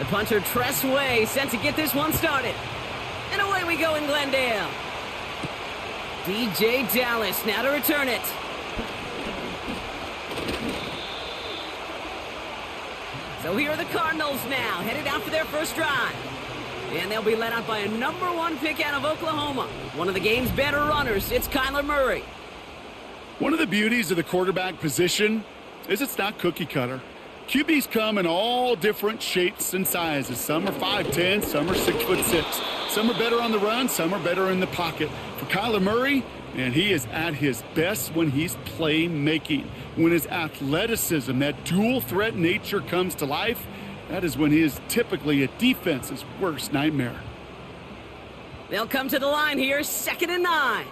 The punter Tress Way set to get this one started. And away we go in Glendale. DJ Dallas now to return it. So here are the Cardinals now, headed out for their first drive. And they'll be led out by a #1 pick out of Oklahoma. One of the game's better runners, it's Kyler Murray. One of the beauties of the quarterback position is it's not cookie cutter. QBs come in all different shapes and sizes. Some are 5'10", some are 6'6". Some are better on the run, some are better in the pocket. For Kyler Murray, and he is at his best when he's playmaking. When his athleticism, that dual threat nature comes to life, that is when he is typically a defense's worst nightmare. They'll come to the line here, 2nd and 9.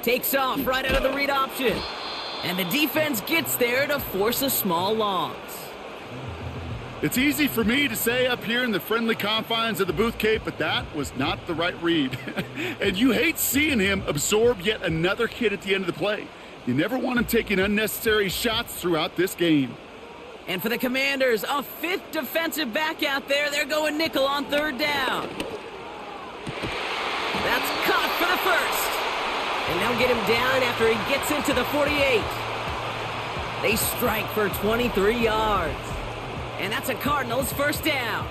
Takes off right out of the read option. And the defense gets there to force a small loss. It's easy for me to say up here in the friendly confines of the Booth Cape, but that was not the right read. And you hate seeing him absorb yet another hit at the end of the play. You never want him taking unnecessary shots throughout this game. And for the Commanders, a 5th defensive back out there. They're going nickel on 3rd down. That's caught for the first. And they'll get him down after he gets into the 48. They strike for 23 yards. And that's a Cardinals first down.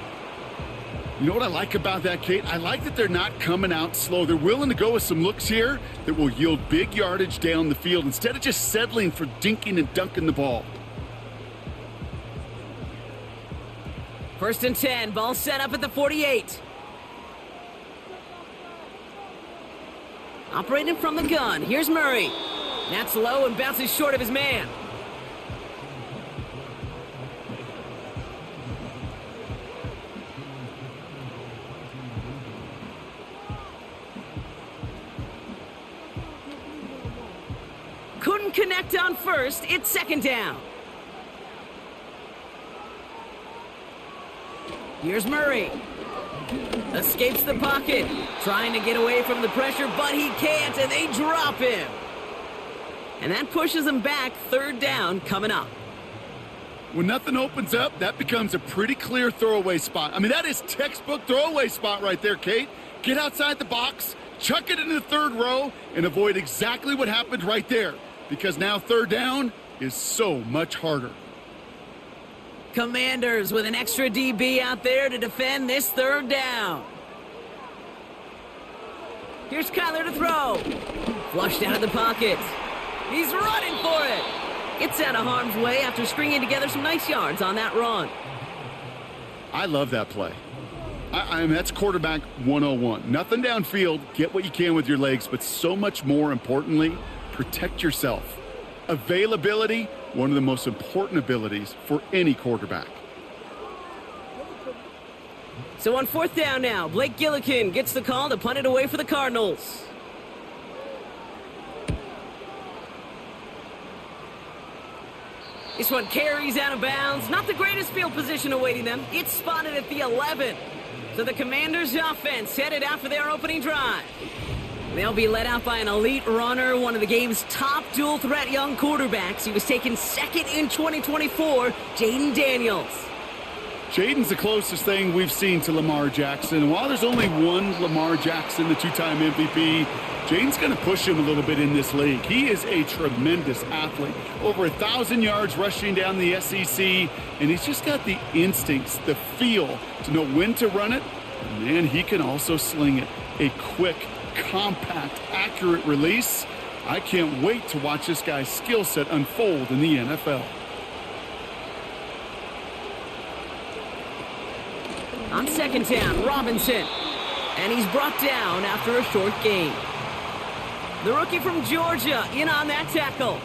You know what I like about that, Kate? I like that they're not coming out slow. They're willing to go with some looks here that will yield big yardage down the field instead of just settling for dinking and dunking the ball. 1st and 10, ball set up at the 48. Operating from the gun, here's Murray. That's low and bounces short of his man. Couldn't connect on first, it's 2nd down. Here's Murray. Escapes the pocket, trying to get away from the pressure, but he can't, and they drop him. And that pushes him back, 3rd down coming up. When nothing opens up, that becomes a pretty clear throwaway spot. I mean, that is textbook throwaway spot right there, Kate. Get outside the box, chuck it into the 3rd row, and avoid exactly what happened right there. Because now 3rd down is so much harder. Commanders with an extra DB out there to defend this 3rd down. Here's Kyler to throw. Flushed out of the pocket. He's running for it. Gets out of harm's way after stringing together some nice yards on that run. I love that play. I mean, that's quarterback 101. Nothing downfield, get what you can with your legs, but so much more importantly, protect yourself. Availability, one of the most important abilities for any quarterback. So on 4th down now, Blake Gillikin gets the call to punt it away for the Cardinals. This one carries out of bounds. Not the greatest field position awaiting them. It's spotted at the 11. So the Commanders' offense headed out for their opening drive. They'll be led out by an elite runner, one of the game's top dual-threat young quarterbacks. He was taken 2nd in 2024, Jaden Daniels. Jaden's the closest thing we've seen to Lamar Jackson. And while there's only one Lamar Jackson, the 2-time MVP, Jaden's going to push him a little bit in this league. He is a tremendous athlete. Over 1,000 yards rushing down the SEC, and he's just got the instincts, the feel to know when to run it. And man, he can also sling it. A quick, compact, accurate release. I can't wait to watch this guy's skill set unfold in the NFL. On 2nd down, Robinson. And he's brought down after a short gain. The rookie from Georgia in on that tackle.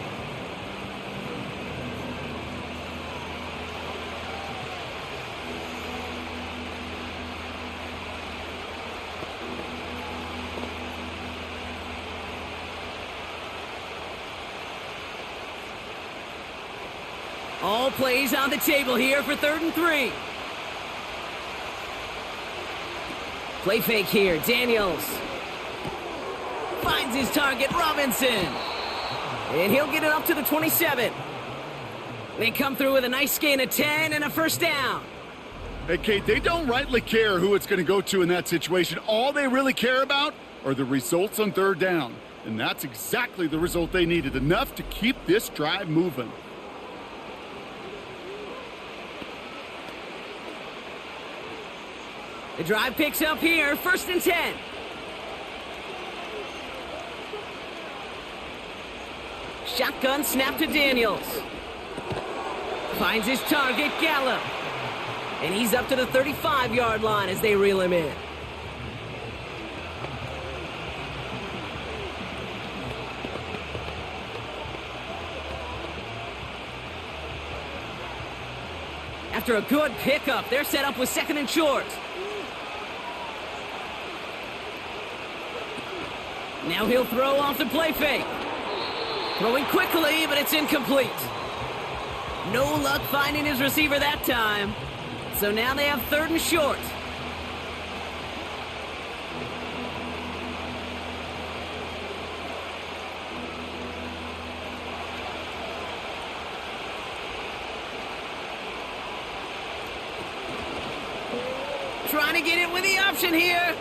All plays on the table here for 3rd and 3. Play fake here, Daniels. Finds his target, Robinson. And he'll get it up to the 27. They come through with a nice gain of 10 and a first down. Hey, Kate, they don't rightly care who it's going to go to in that situation. All they really care about are the results on third down. And that's exactly the result they needed, enough to keep this drive moving. The drive picks up here, 1st and 10. Shotgun snap to Daniels. Finds his target, Gallup. And he's up to the 35-yard line as they reel him in. After a good pickup, they're set up with 2nd and short. Now he'll throw off the play fake. Throwing quickly, but it's incomplete. No luck finding his receiver that time. So now they have 3rd and short. Trying to get it with the option here.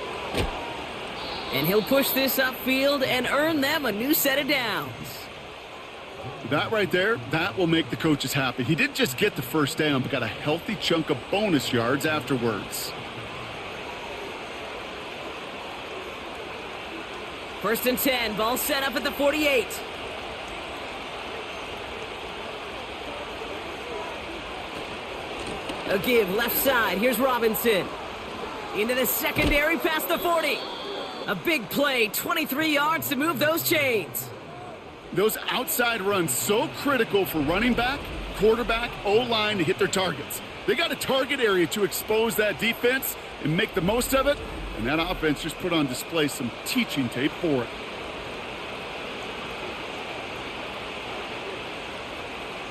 And he'll push this upfield and earn them a new set of downs. That right there, that will make the coaches happy. He didn't just get the first down, but got a healthy chunk of bonus yards afterwards. 1st and 10, ball set up at the 48. A give left side, here's Robinson. Into the secondary past the 40. A big play, 23 yards to move those chains. Those outside runs so critical for running back, quarterback, O-line to hit their targets. They got a target area to expose that defense and make the most of it, and that offense just put on display some teaching tape for it.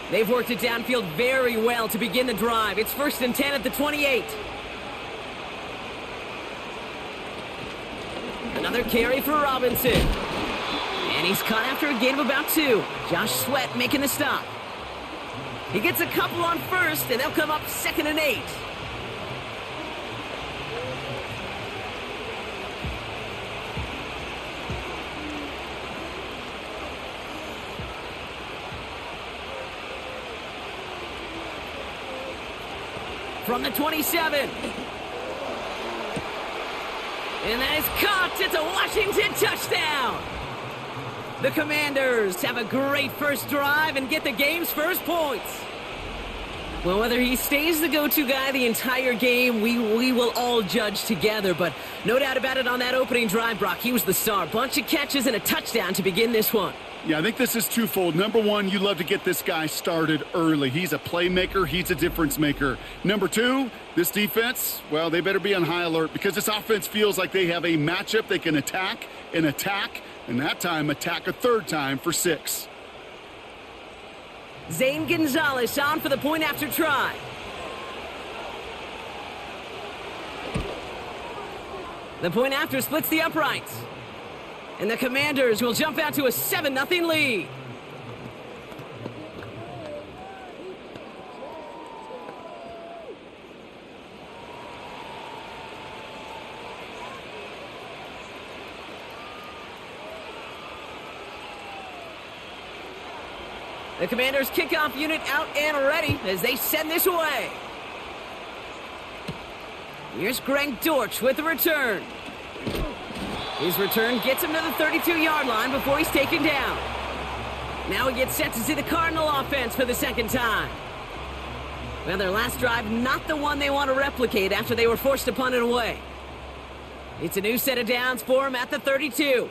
They've worked it downfield very well to begin the drive. It's 1st and 10 at the 28. Another carry for Robinson. And he's caught after a gain of about 2. Josh Sweat making the stop. He gets a couple on 1st, and they'll come up 2nd and 8. From the 27. And that is caught. It's a Washington touchdown. The Commanders have a great first drive and get the game's first points. Well, whether he stays the go-to guy the entire game, we will all judge together. But no doubt about it on that opening drive, Brock, he was the star. Bunch of catches and a touchdown to begin this one. Yeah, I think this is twofold. Number one, you love to get this guy started early. He's a playmaker. He's a difference maker. Number two, this defense, well, they better be on high alert because this offense feels like they have a matchup they can attack, and that time attack a 3rd time for 6. Zane Gonzalez on for the point after try. The point after splits the uprights. And the Commanders will jump out to a 7-0 lead. The Commanders' kickoff unit out and ready as they send this away. Here's Greg Dortch with the return. His return gets him to the 32-yard line before he's taken down. Now he gets set to see the Cardinal offense for the 2nd time. Well, their last drive, not the one they want to replicate after they were forced to punt it away. It's a new set of downs for him at the 32.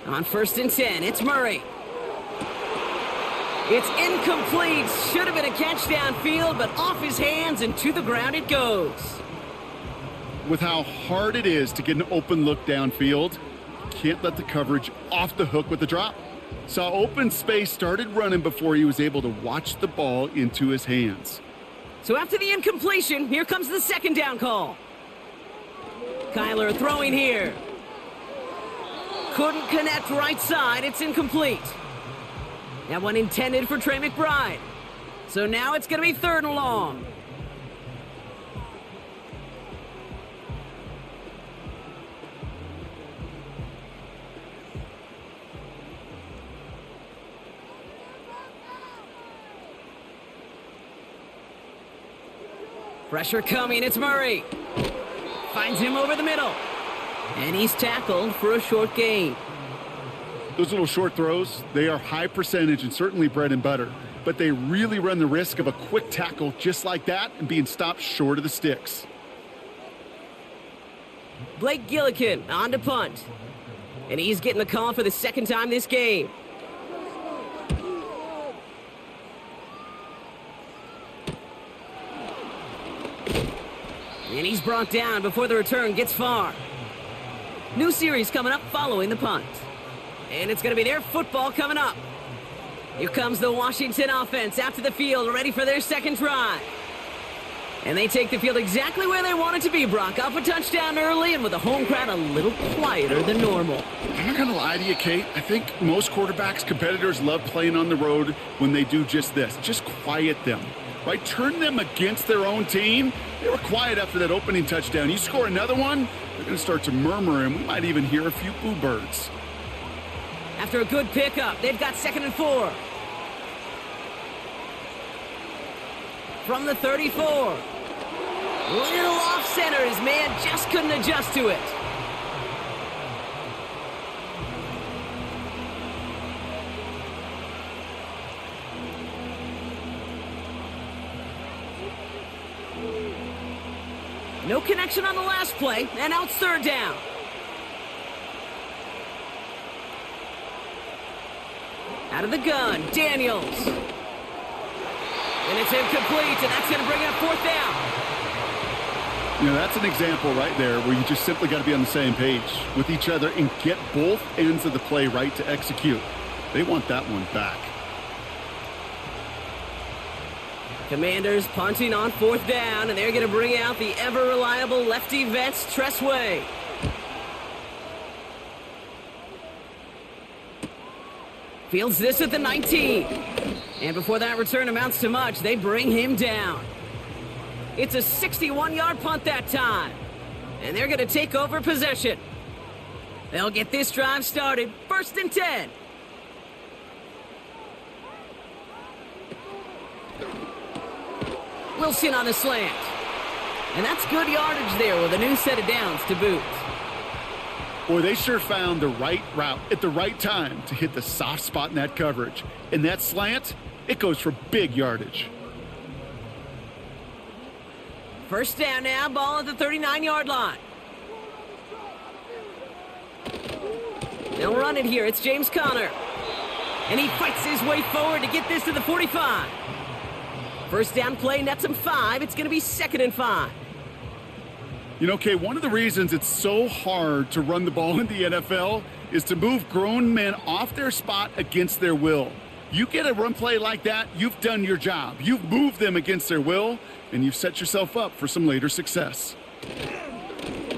On 1st and 10, it's Murray. It's incomplete. Should have been a catch downfield, but off his hands and to the ground it goes. With how hard it is to get an open look downfield, you can't let the coverage off the hook with the drop. Saw open space, started running before he was able to watch the ball into his hands. So after the incompletion, here comes the 2nd down call. Kyler throwing here. Couldn't connect right side. It's incomplete. That one intended for Trey McBride. So now it's going to be 3rd and long. Pressure coming, it's Murray. Finds him over the middle. And he's tackled for a short gain. Those little short throws, they are high percentage and certainly bread and butter. But they really run the risk of a quick tackle just like that and being stopped short of the sticks. Blake Gillikin on to punt. And he's getting the call for the 2nd time this game. And he's brought down before the return gets far. New series coming up following the punt. And it's going to be their football coming up. Here comes the Washington offense out to the field, ready for their 2nd drive. And they take the field exactly where they want it to be, Brock. Up a touchdown early, and with the home crowd a little quieter than normal. I'm not going to lie to you, Kate. I think most quarterbacks, competitors love playing on the road when they do just this. Just quiet them. Right? Turn them against their own team. They were quiet after that opening touchdown. You score another one, they're going to start to murmur, and we might even hear a few boo birds. After a good pickup, they've got 2nd and 4. From the 34. Little off center. His man just couldn't adjust to it. No connection on the last play, and now it's 3rd down. Out of the gun, Daniels. And it's incomplete, and that's going to bring up 4th down. You know, that's an example right there where you just simply got to be on the same page with each other and get both ends of the play right to execute. They want that one back. Commanders punting on 4th down, and they're going to bring out the ever-reliable lefty vets, Tressway. Fields this at the 19. And before that return amounts to much, they bring him down. It's a 61-yard punt that time. And they're going to take over possession. They'll get this drive started. 1st and 10. Wilson on the slant. And that's good yardage there with a new set of downs to boot. Boy, they sure found the right route at the right time to hit the soft spot in that coverage. And that slant, it goes for big yardage. 1st down now, ball at the 39-yard line. They'll run it here. It's James Conner. And he fights his way forward to get this to the 45. 1st down play nets him 5. It's going to be 2nd and 5. You know, Kay, one of the reasons it's so hard to run the ball in the NFL is to move grown men off their spot against their will. You get a run play like that, you've done your job. You've moved them against their will, and you've set yourself up for some later success.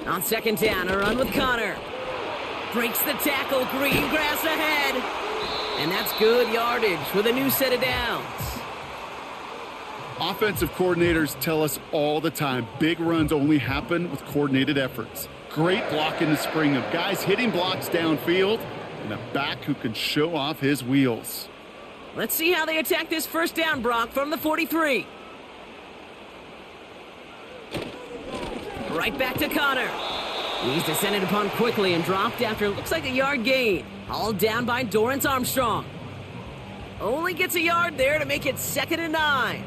On 2nd down, a run with Conner. Breaks the tackle, green grass ahead. And that's good yardage with a new set of downs. Offensive coordinators tell us all the time, big runs only happen with coordinated efforts. Great block in the spring of guys hitting blocks downfield and a back who can show off his wheels. Let's see how they attack this 1st down, Brock, from the 43. Right back to Conner. He's descended upon quickly and dropped after it looks like a yard gain. All down by Dorrance Armstrong. Only gets a yard there to make it 2nd and 9.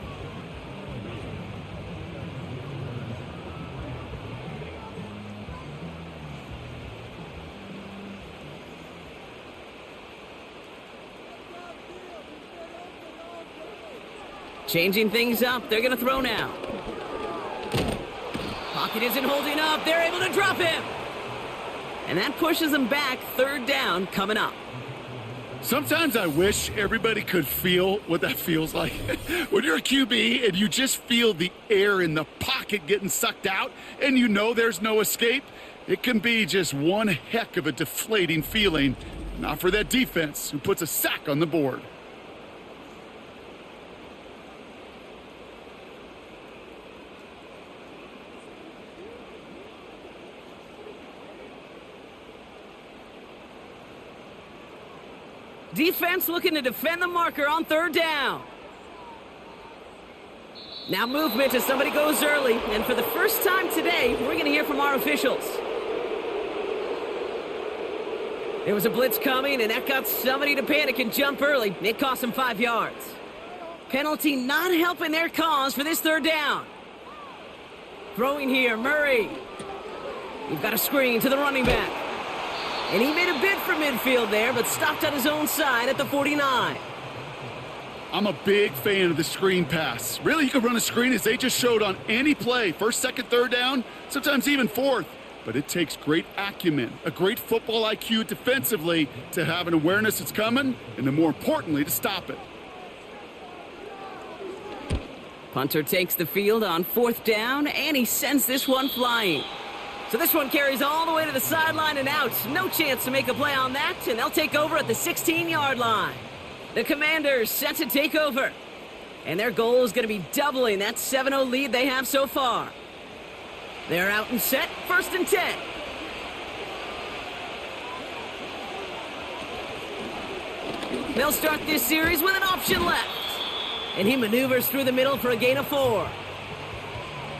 Changing things up. They're going to throw now. Pocket isn't holding up. They're able to drop him. And that pushes them back. 3rd down coming up. Sometimes I wish everybody could feel what that feels like. When you're a QB and you just feel the air in the pocket getting sucked out and you know there's no escape, it can be just one heck of a deflating feeling. Not for that defense who puts a sack on the board. Defense looking to defend the marker on third down. Now movement as somebody goes early, and for the first time today, we're going to hear from our officials. There was a blitz coming, and that got somebody to panic and jump early. It cost them 5 yards. Penalty not helping their cause for this third down. Throwing here, Murray. We've got a screen to the running back. And he made a bid for midfield there, but stopped on his own side at the 49. I'm a big fan of the screen pass. Really, you can run a screen as they just showed on any play. First, second, third down, sometimes even fourth. But it takes great acumen, a great football IQ defensively to have an awareness it's coming, and then more importantly, to stop it. Punter takes the field on fourth down, and he sends this one flying. So this one carries all the way to the sideline and out. No chance to make a play on that, and they'll take over at the 16-yard line. The Commanders set to take over. And their goal is going to be doubling that 7-0 lead they have so far. They're out and set, 1st and 10. They'll start this series with an option left. And he maneuvers through the middle for a gain of 4.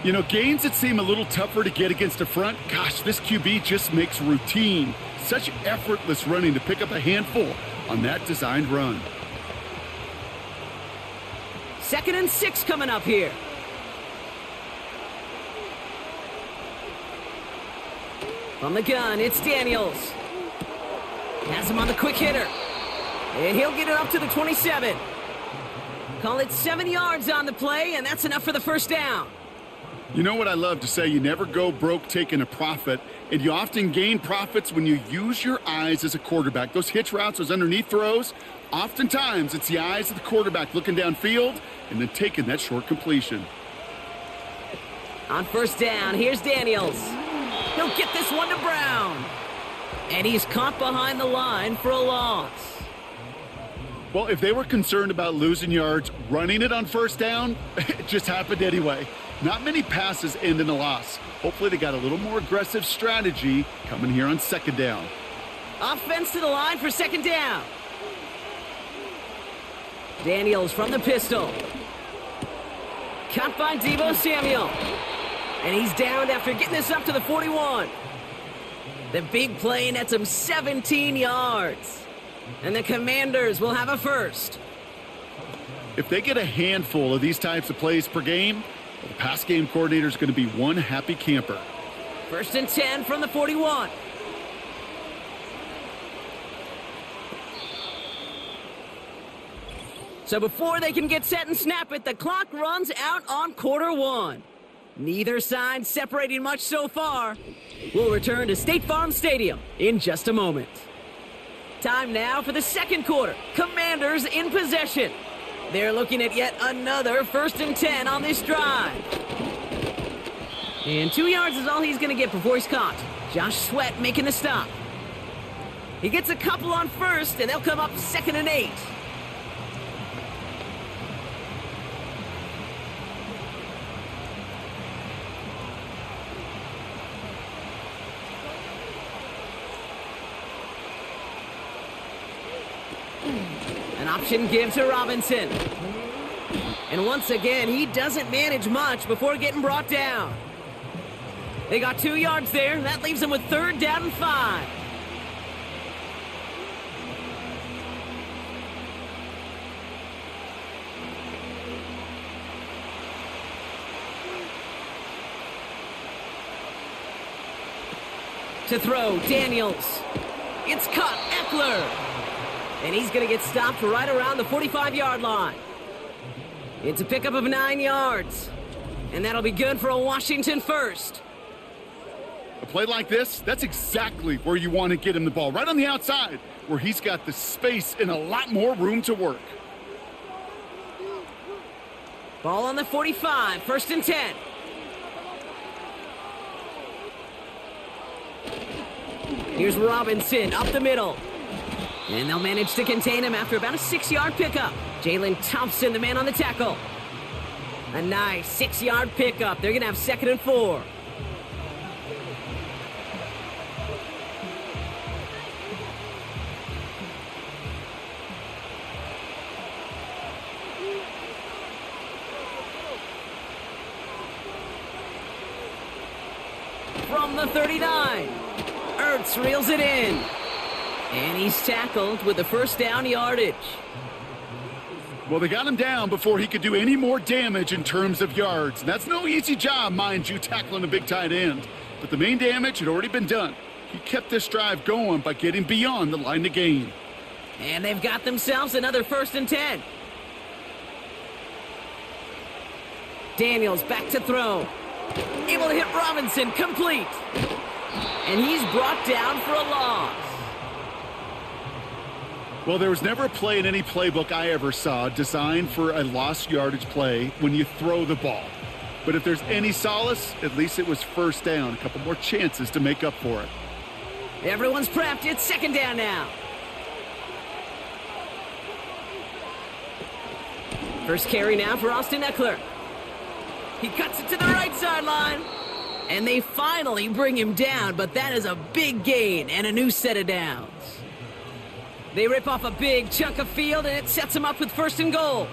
You know, gains that seem a little tougher to get against a front, gosh, this QB just makes routine. Such effortless running to pick up a handful on that designed run. 2nd and 6 coming up here. From the gun, it's Daniels. Has him on the quick hitter. And he'll get it up to the 27. Call it 7 yards on the play, and that's enough for the first down. You know what I love to say? You never go broke taking a profit, and you often gain profits when you use your eyes as a quarterback. Those hitch routes, those underneath throws, oftentimes it's the eyes of the quarterback looking downfield and then taking that short completion. On first down, here's Daniels. He'll get this one to Brown. And he's caught behind the line for a loss. Well, if they were concerned about losing yards, running it on first down, it just happened anyway. Not many passes end in a loss. Hopefully they got a little more aggressive strategy coming here on 2nd down. Offense to the line for 2nd down. Daniels from the pistol. Caught by Deebo Samuel. And he's downed after getting this up to the 41. The big play nets him 17 yards. And the Commanders will have a first. If they get a handful of these types of plays per game, the pass game coordinator is going to be one happy camper. 1st and 10 from the 41. So before they can get set and snap it, the clock runs out on quarter 1. Neither side separating much so far. We'll return to State Farm Stadium in just a moment. Time now for the 2nd quarter. Commanders in possession. They're looking at yet another 1st and 10 on this drive. And 2 yards is all he's going to get before he's caught. Josh Sweat making the stop. He gets a couple on first, and they'll come up 2nd and 8. An option give to Robinson. And once again, he doesn't manage much before getting brought down. They got 2 yards there. That leaves them with 3rd down and 5. To throw, Daniels. It's caught, Eckler. And he's going to get stopped right around the 45-yard line. It's a pickup of 9 yards. And that'll be good for a Washington first. A play like this, that's exactly where you want to get him the ball. Right on the outside, where he's got the space and a lot more room to work. Ball on the 45, 1st and 10. Here's Robinson up the middle. And they'll manage to contain him after about a 6-yard pickup. Jalon Thompson, the man on the tackle. A nice 6-yard pickup. They're going to have 2nd and 4. from the 39. Ertz reels it in. And he's tackled with the first down yardage. Well, they got him down before he could do any more damage in terms of yards. That's no easy job, mind you, tackling a big tight end. But the main damage had already been done. He kept this drive going by getting beyond the line of gain. And they've got themselves another 1st and 10. Daniels back to throw. Able to hit Robinson, complete. And he's brought down for a loss. Well, there was never a play in any playbook I ever saw designed for a lost yardage play when you throw the ball. But if there's any solace, at least it was first down. A couple more chances to make up for it. Everyone's prepped. It's 2nd down now. First carry now for Austin Eckler. He cuts it to the right sideline. And they finally bring him down, but that is a big gain and a new set of downs. They rip off a big chunk of field, and it sets them up with 1st and goal.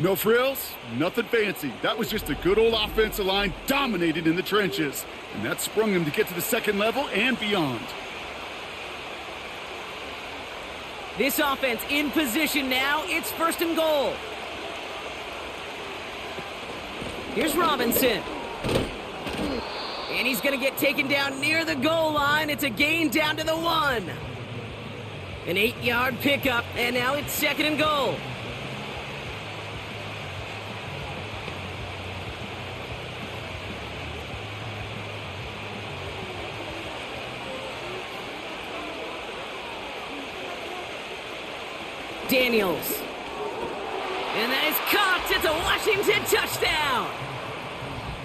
No frills, nothing fancy. That was just a good old offensive line dominated in the trenches. And that sprung him to get to the 2nd level and beyond. This offense in position now. It's 1st and goal. Here's Robinson. And he's going to get taken down near the goal line. It's a gain down to the 1. An 8-yard pickup, and now it's 2nd and goal. Daniels. And that is caught. It's a Washington touchdown.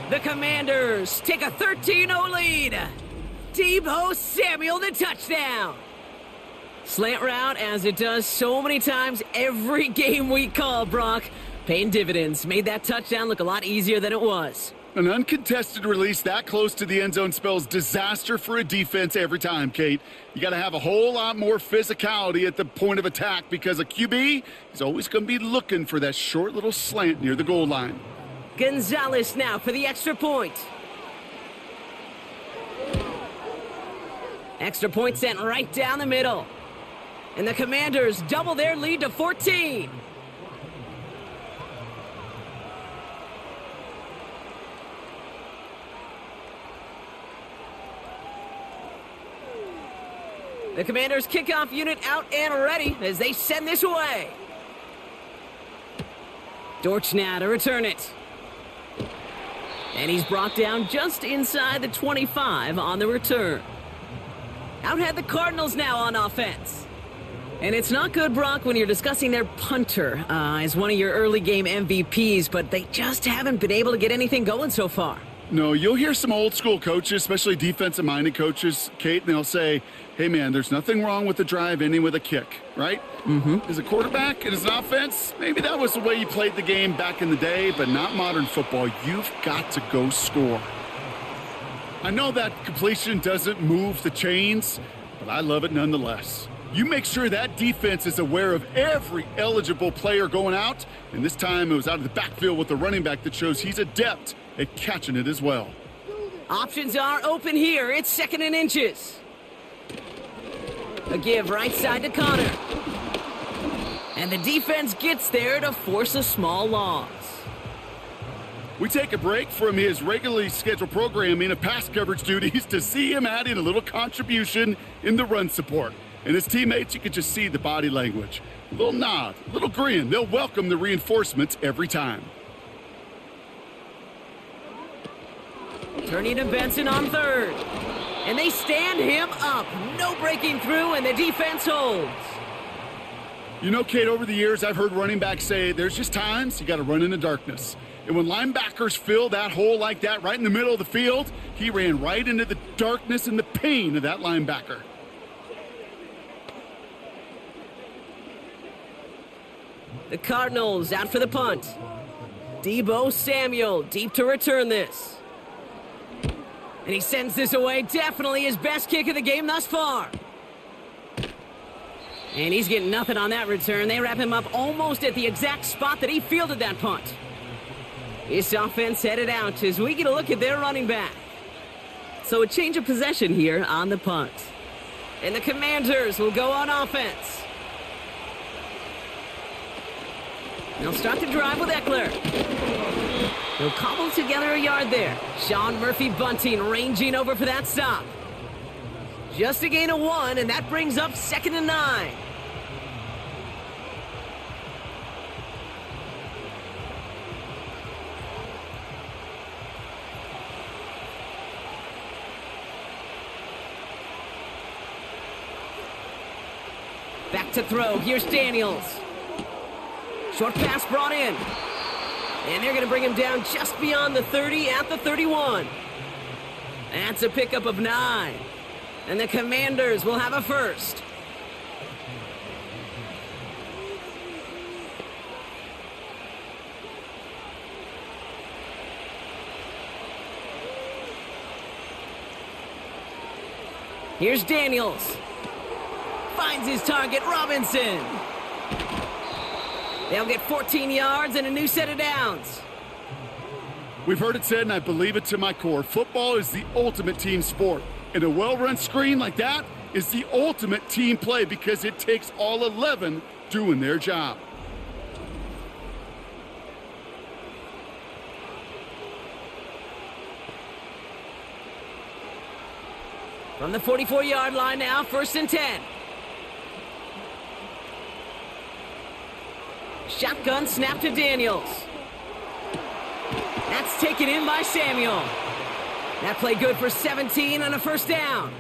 The Commanders take a 13-0 lead. Deebo Samuel, the touchdown. Slant route, as it does so many times every game we call, Brock. Paying dividends. Made that touchdown look a lot easier than it was. An uncontested release that close to the end zone spells disaster for a defense every time, Kate. You got to have a whole lot more physicality at the point of attack because a QB is always going to be looking for that short little slant near the goal line. Gonzalez now for the extra point. Extra point sent right down the middle. And the Commanders double their lead to 14. The Commanders' kickoff unit out and ready as they send this away. Dortch now to return it. And he's brought down just inside the 25 on the return. Out had the Cardinals now on offense. And it's not good, Brock, when you're discussing their punter as one of your early game MVPs, but they just haven't been able to get anything going so far. No, you'll hear some old school coaches, especially defensive-minded coaches, Kate, and they'll say, hey, man, there's nothing wrong with the drive ending with a kick, right? Mm-hmm. As a quarterback and as an offense, maybe that was the way you played the game back in the day, but not modern football. You've got to go score. I know that completion doesn't move the chains, but I love it nonetheless. You make sure that defense is aware of every eligible player going out, and this time it was out of the backfield with the running back that shows he's adept at catching it as well. Options are open here. It's 2nd and inches. A give right side to Connor. And the defense gets there to force a small loss. We take a break from his regularly scheduled programming of pass coverage duties to see him adding a little contribution in the run support. And his teammates, you can just see the body language. A little nod, a little grin. They'll welcome the reinforcements every time. Turning to Benson on 3rd. And they stand him up. No breaking through, and the defense holds. You know, Kate, over the years, I've heard running backs say there's just times you got to run in the darkness. And when linebackers fill that hole like that right in the middle of the field, he ran right into the darkness and the pain of that linebacker. The Cardinals out for the punt. Deebo Samuel deep to return this. And he sends this away. Definitely his best kick of the game thus far. And he's getting nothing on that return. They wrap him up almost at the exact spot that he fielded that punt. This offense headed out as we get a look at their running back. so a change of possession here on the punt. And the Commanders will go on offense. They'll start the drive with Eckler. He'll cobble together a yard there. Sean Murphy-Bunting ranging over for that stop. Just a gain of 1, and that brings up 2nd and 9. Back to throw. Here's Daniels. Short pass brought in. And they're going to bring him down just beyond the 30 at the 31. That's a pickup of 9. And the Commanders will have a first. Here's Daniels. Finds his target, Robinson. They'll get 14 yards and a new set of downs. We've heard it said, and I believe it to my core, football is the ultimate team sport. And a well-run screen like that is the ultimate team play because it takes all 11 doing their job. From the 44-yard line now, 1st and 10. Shotgun snap to Daniels. That's taken in by Samuel. That play good for 17 and a first down.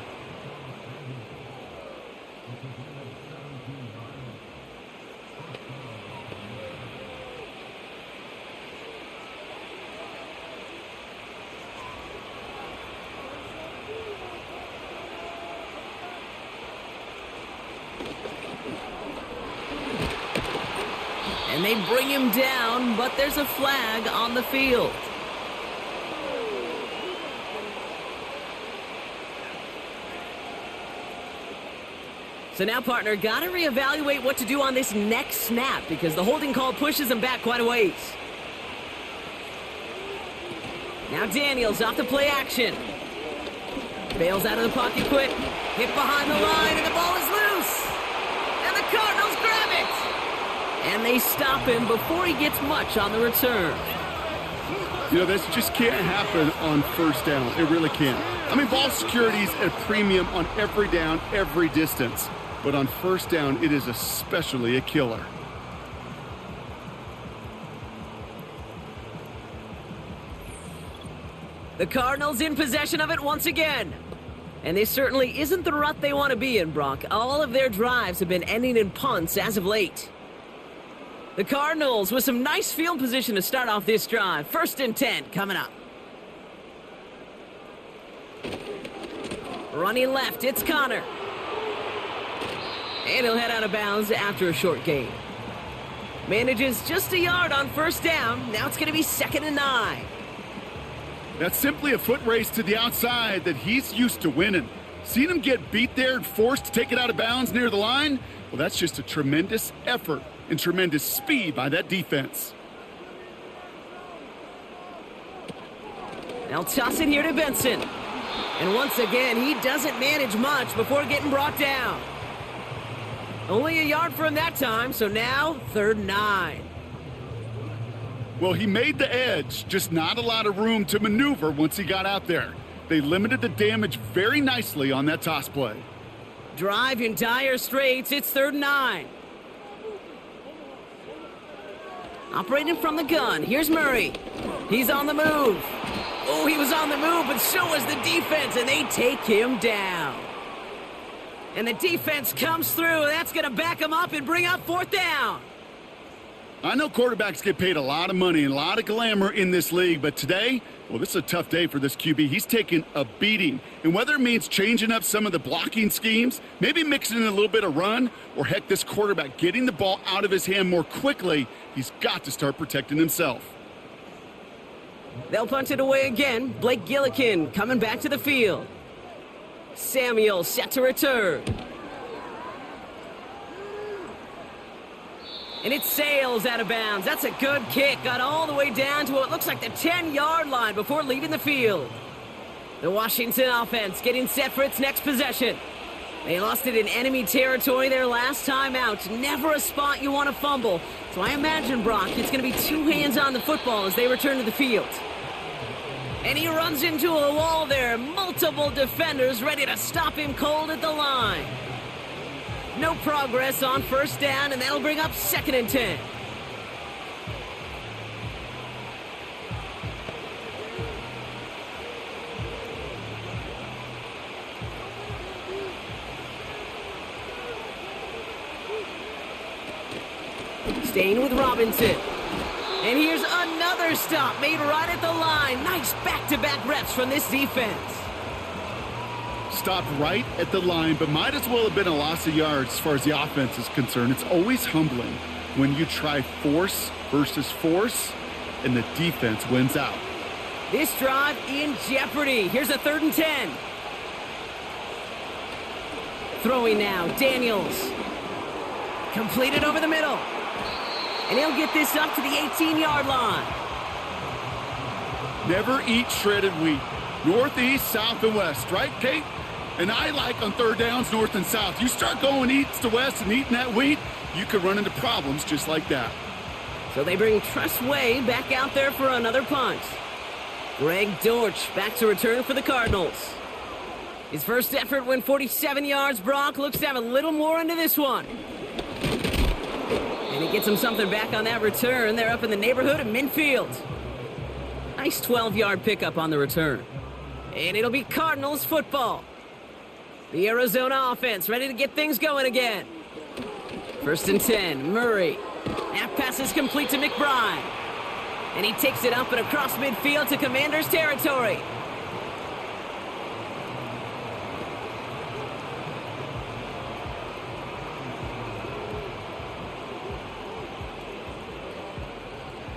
And they bring him down, but there's a flag on the field. So now, partner, got to reevaluate what to do on this next snap because the holding call pushes him back quite a ways. Now Daniels off the play action. Bails out of the pocket quick. Hit behind the line, and the ball is loose. And the Cardinals grab it. And they stop him before he gets much on the return. You know, this just can't happen on first down. It really can't. I mean, ball security is at a premium on every down, every distance. But on first down, it is especially a killer. The Cardinals in possession of it once again. And this certainly isn't the rut they want to be in, Brock. All of their drives have been ending in punts as of late. The Cardinals with some nice field position to start off this drive. 1st and 10 coming up. Running left, it's Connor. And he'll head out of bounds after a short gain. Manages just a yard on first down. Now it's going to be 2nd and 9. That's simply a foot race to the outside that he's used to winning. Seeing him get beat there and forced to take it out of bounds near the line, well, that's just a tremendous effort and tremendous speed by that defense. They'll toss it here to Benson. And once again, he doesn't manage much before getting brought down. Only a yard for him that time, so now 3rd and 9. Well, he made the edge, just not a lot of room to maneuver once he got out there. They limited the damage very nicely on that toss play. Drive in dire straits, it's 3rd and 9. Operating from the gun, here's Murray. He's on the move. Oh, he was on the move, but so was the defense, and they take him down. And the defense comes through. That's going to back him up and bring up 4th down. I know quarterbacks get paid a lot of money and a lot of glamour in this league, but today, well, this is a tough day for this QB. He's taking a beating. And whether it means changing up some of the blocking schemes, maybe mixing in a little bit of run, or heck, this quarterback getting the ball out of his hand more quickly, he's got to start protecting himself. They'll punt it away again. Blake Gillikin coming back to the field. Samuel set to return. And it sails out of bounds. That's a good kick. Got all the way down to what looks like the 10-yard line before leaving the field. The Washington offense getting set for its next possession. They lost it in enemy territory their last time out. Never a spot you want to fumble. So I imagine, Brock, it's going to be two hands on the football as they return to the field. And he runs into a wall there. Multiple defenders ready to stop him cold at the line. No progress on first down, and that'll bring up 2nd and 10. Staying with Robinson. And here's another stop made right at the line. Nice back-to-back reps from this defense. Stopped right at the line, but might as well have been a loss of yards as far as the offense is concerned. It's always humbling when you try force versus force, and the defense wins out. This drive in jeopardy. Here's a 3rd and 10. Throwing now, Daniels. Completed over the middle. And he'll get this up to the 18-yard line. Never eat shredded wheat. Northeast, south, and west, right, Kate? And I like on 3rd downs, north and south. You start going east to west and eating that wheat, you could run into problems just like that. So they bring Tress Way back out there for another punt. Greg Dortch back to return for the Cardinals. His first effort went 47 yards. Brock looks to have a little more into this one. And he gets him something back on that return. They're up in the neighborhood of midfield. Nice 12-yard pickup on the return. And it'll be Cardinals football. The Arizona offense ready to get things going again. 1st and 10, Murray. That pass is complete to McBride. And he takes it up and across midfield to Commanders territory.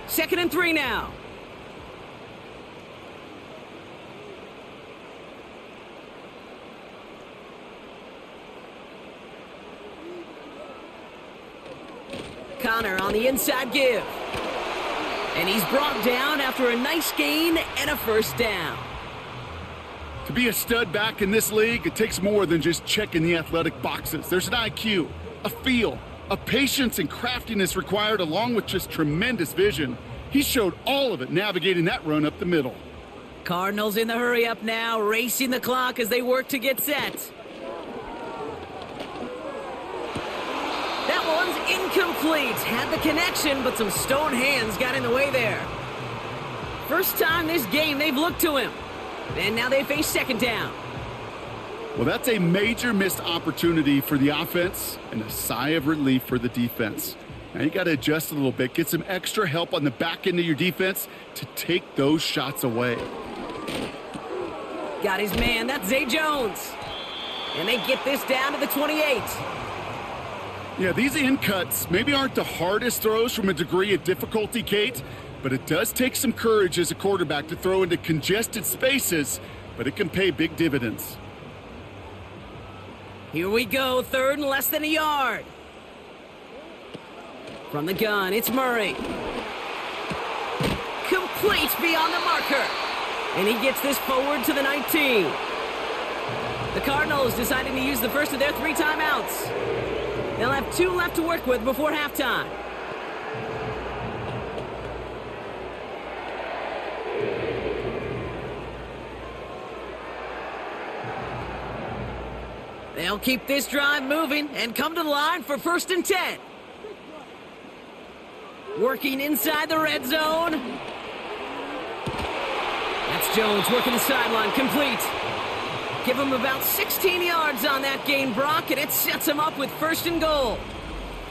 Second and 3 now. Connor on the inside give. And he's brought down after a nice gain and a first down. To be a stud back in this league, it takes more than just checking the athletic boxes. There's an IQ, a feel, a patience and craftiness required along with just tremendous vision. He showed all of it navigating that run up the middle. Cardinals in the hurry up now, racing the clock as they work to get set. That one's incomplete. Had the connection, but some stone hands got in the way there. First time this game they've looked to him. And now they face 2nd down. Well, that's a major missed opportunity for the offense and a sigh of relief for the defense. Now you got to adjust a little bit, get some extra help on the back end of your defense to take those shots away. Got his man, that's Zay Jones. And they get this down to the 28. Yeah, these in cuts maybe aren't the hardest throws from a degree of difficulty, Kate, but it does take some courage as a quarterback to throw into congested spaces, but it can pay big dividends. Here we go, 3rd and less than a yard. From the gun, it's Murray. Complete beyond the marker. And he gets this forward to the 19. The Cardinals deciding to use the first of their 3 timeouts. They'll have 2 left to work with before halftime. They'll keep this drive moving and come to the line for 1st and 10. Working inside the red zone. That's Jones working the sideline, complete. Give him about 16 yards on that gain, Brock, and it sets him up with 1st and goal.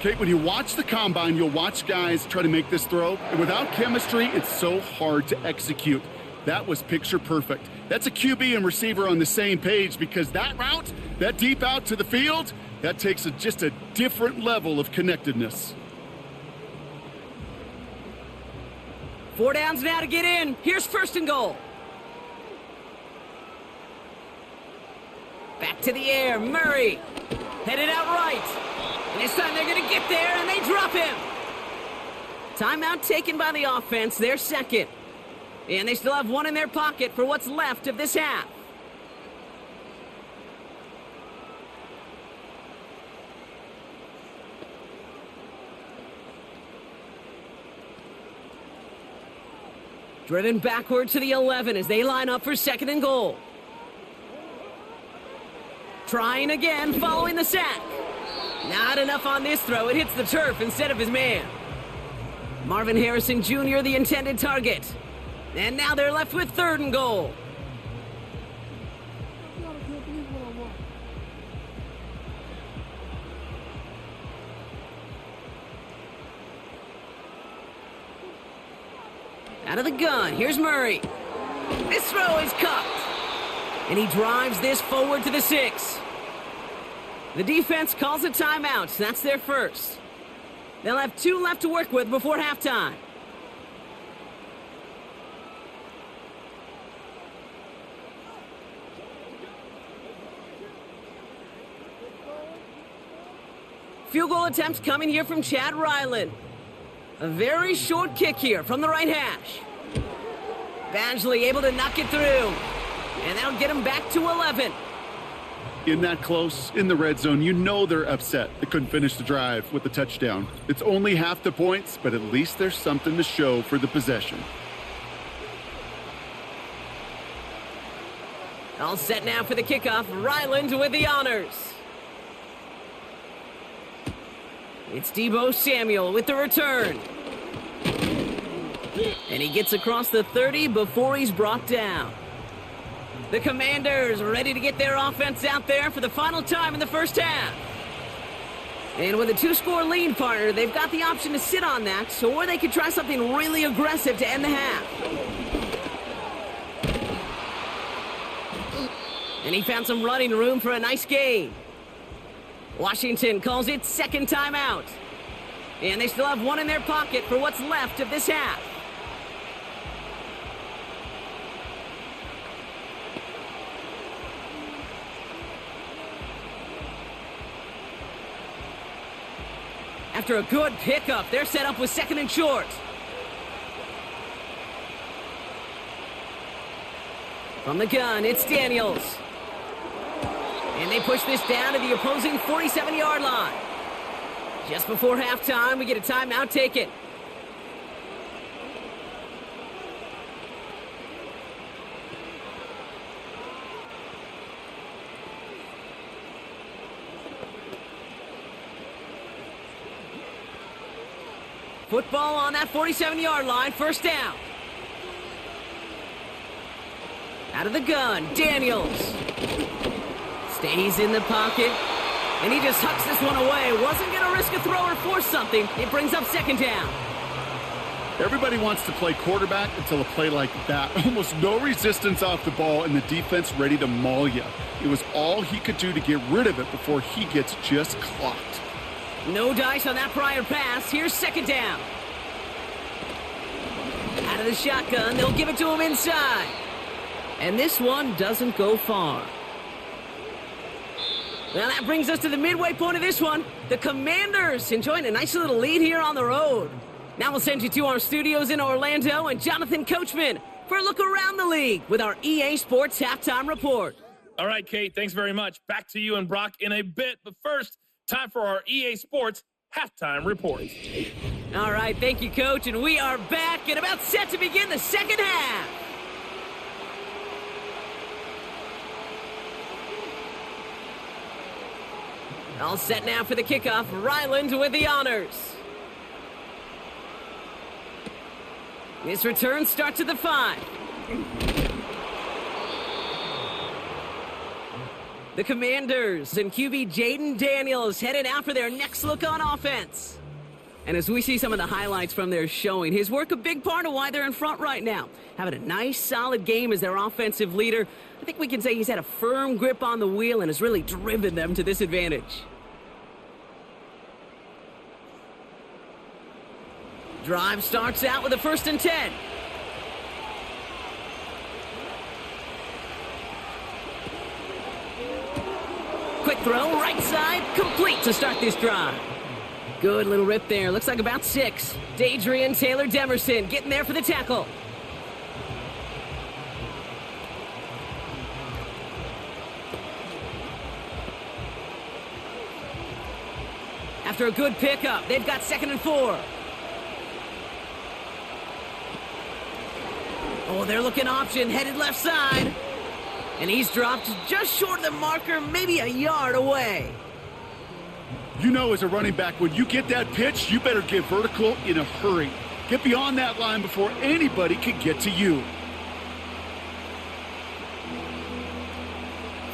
Kate, when you watch the combine, you'll watch guys try to make this throw, and without chemistry, it's so hard to execute. That was picture perfect. That's a QB and receiver on the same page because that route, that deep out to the field, that takes just a different level of connectedness. 4 downs now to get in. Here's 1st and goal. Back to the air, Murray. Headed out right. And this time they're going to get there, and they drop him. Timeout taken by the offense, their 2nd. And they still have 1 in their pocket for what's left of this half. Driven backward to the 11 as they line up for second and goal. Trying again following the sack. Not enough on this throw. It hits the turf instead of his man. Marvin Harrison Jr., the intended target. And now they're left with third and goal. Out of the gun, here's Murray. This throw is cupped. And he drives this forward to the 6. The defense calls a timeout. That's their first. They'll have 2 left to work with before halftime. Field goal attempt coming here from Chad Ryland. A very short kick here from the right hash. Badgley able to knock it through. And that'll get him back to 11. In that close, in the red zone, you know they're upset they couldn't finish the drive with the touchdown. It's only half the points, but at least there's something to show for the possession. All set now for the kickoff. Ryland with the honors. It's Deebo Samuel with the return. And he gets across the 30 before he's brought down. The Commanders ready to get their offense out there for the final time in the first half. And with a 2-score lead, partner, they've got the option to sit on that, or they could try something really aggressive to end the half. And he found some running room for a nice gain. Washington calls it second timeout. And they still have one in their pocket for what's left of this half. After a good pickup, they're set up with second and short. From the gun, it's Daniels. And they push this down to the opposing 47-yard line. Just before halftime, we get a timeout taken. Football on that 47-yard line, first down. Out of the gun, Daniels. Stays in the pocket, and he just hucks this one away. Wasn't going to risk a throw or force something. It brings up second down. Everybody wants to play quarterback until a play like that. Almost no resistance off the ball, and the defense ready to maul you. It was all he could do to get rid of it before he gets just clocked. No dice on that prior pass. Here's second down. Out of the shotgun, they'll give it to him inside. And this one doesn't go far. Well, that brings us to the midway point of this one. The Commanders enjoying a nice little lead here on the road. Now we'll send you to our studios in Orlando and Jonathan Coachman for a look around the league with our EA Sports Halftime Report. All right, Kate, thanks very much. Back to you and Brock in a bit. But first, time for our EA Sports Halftime Report. All right, thank you, Coach. And we are back and about set to begin the second half. All set now for the kickoff. Ryland with the honors. This return starts at the 5. The Commanders and QB Jaden Daniels headed out for their next look on offense. And as we see some of the highlights from their showing, his work a big part of why they're in front right now. Having a nice, solid game as their offensive leader. I think we can say he's had a firm grip on the wheel and has really driven them to this advantage. Drive starts out with a 1st and 10. Quick throw, right side, complete to start this drive. Good little rip there. Looks like about 6. Dadrian Taylor Demerson getting there for the tackle. After a good pickup, they've got 2nd and 4. Oh, they're looking option, headed left side. And he's dropped just short of the marker, maybe a yard away. You know, as a running back, when you get that pitch, you better get vertical in a hurry. Get beyond that line before anybody can get to you.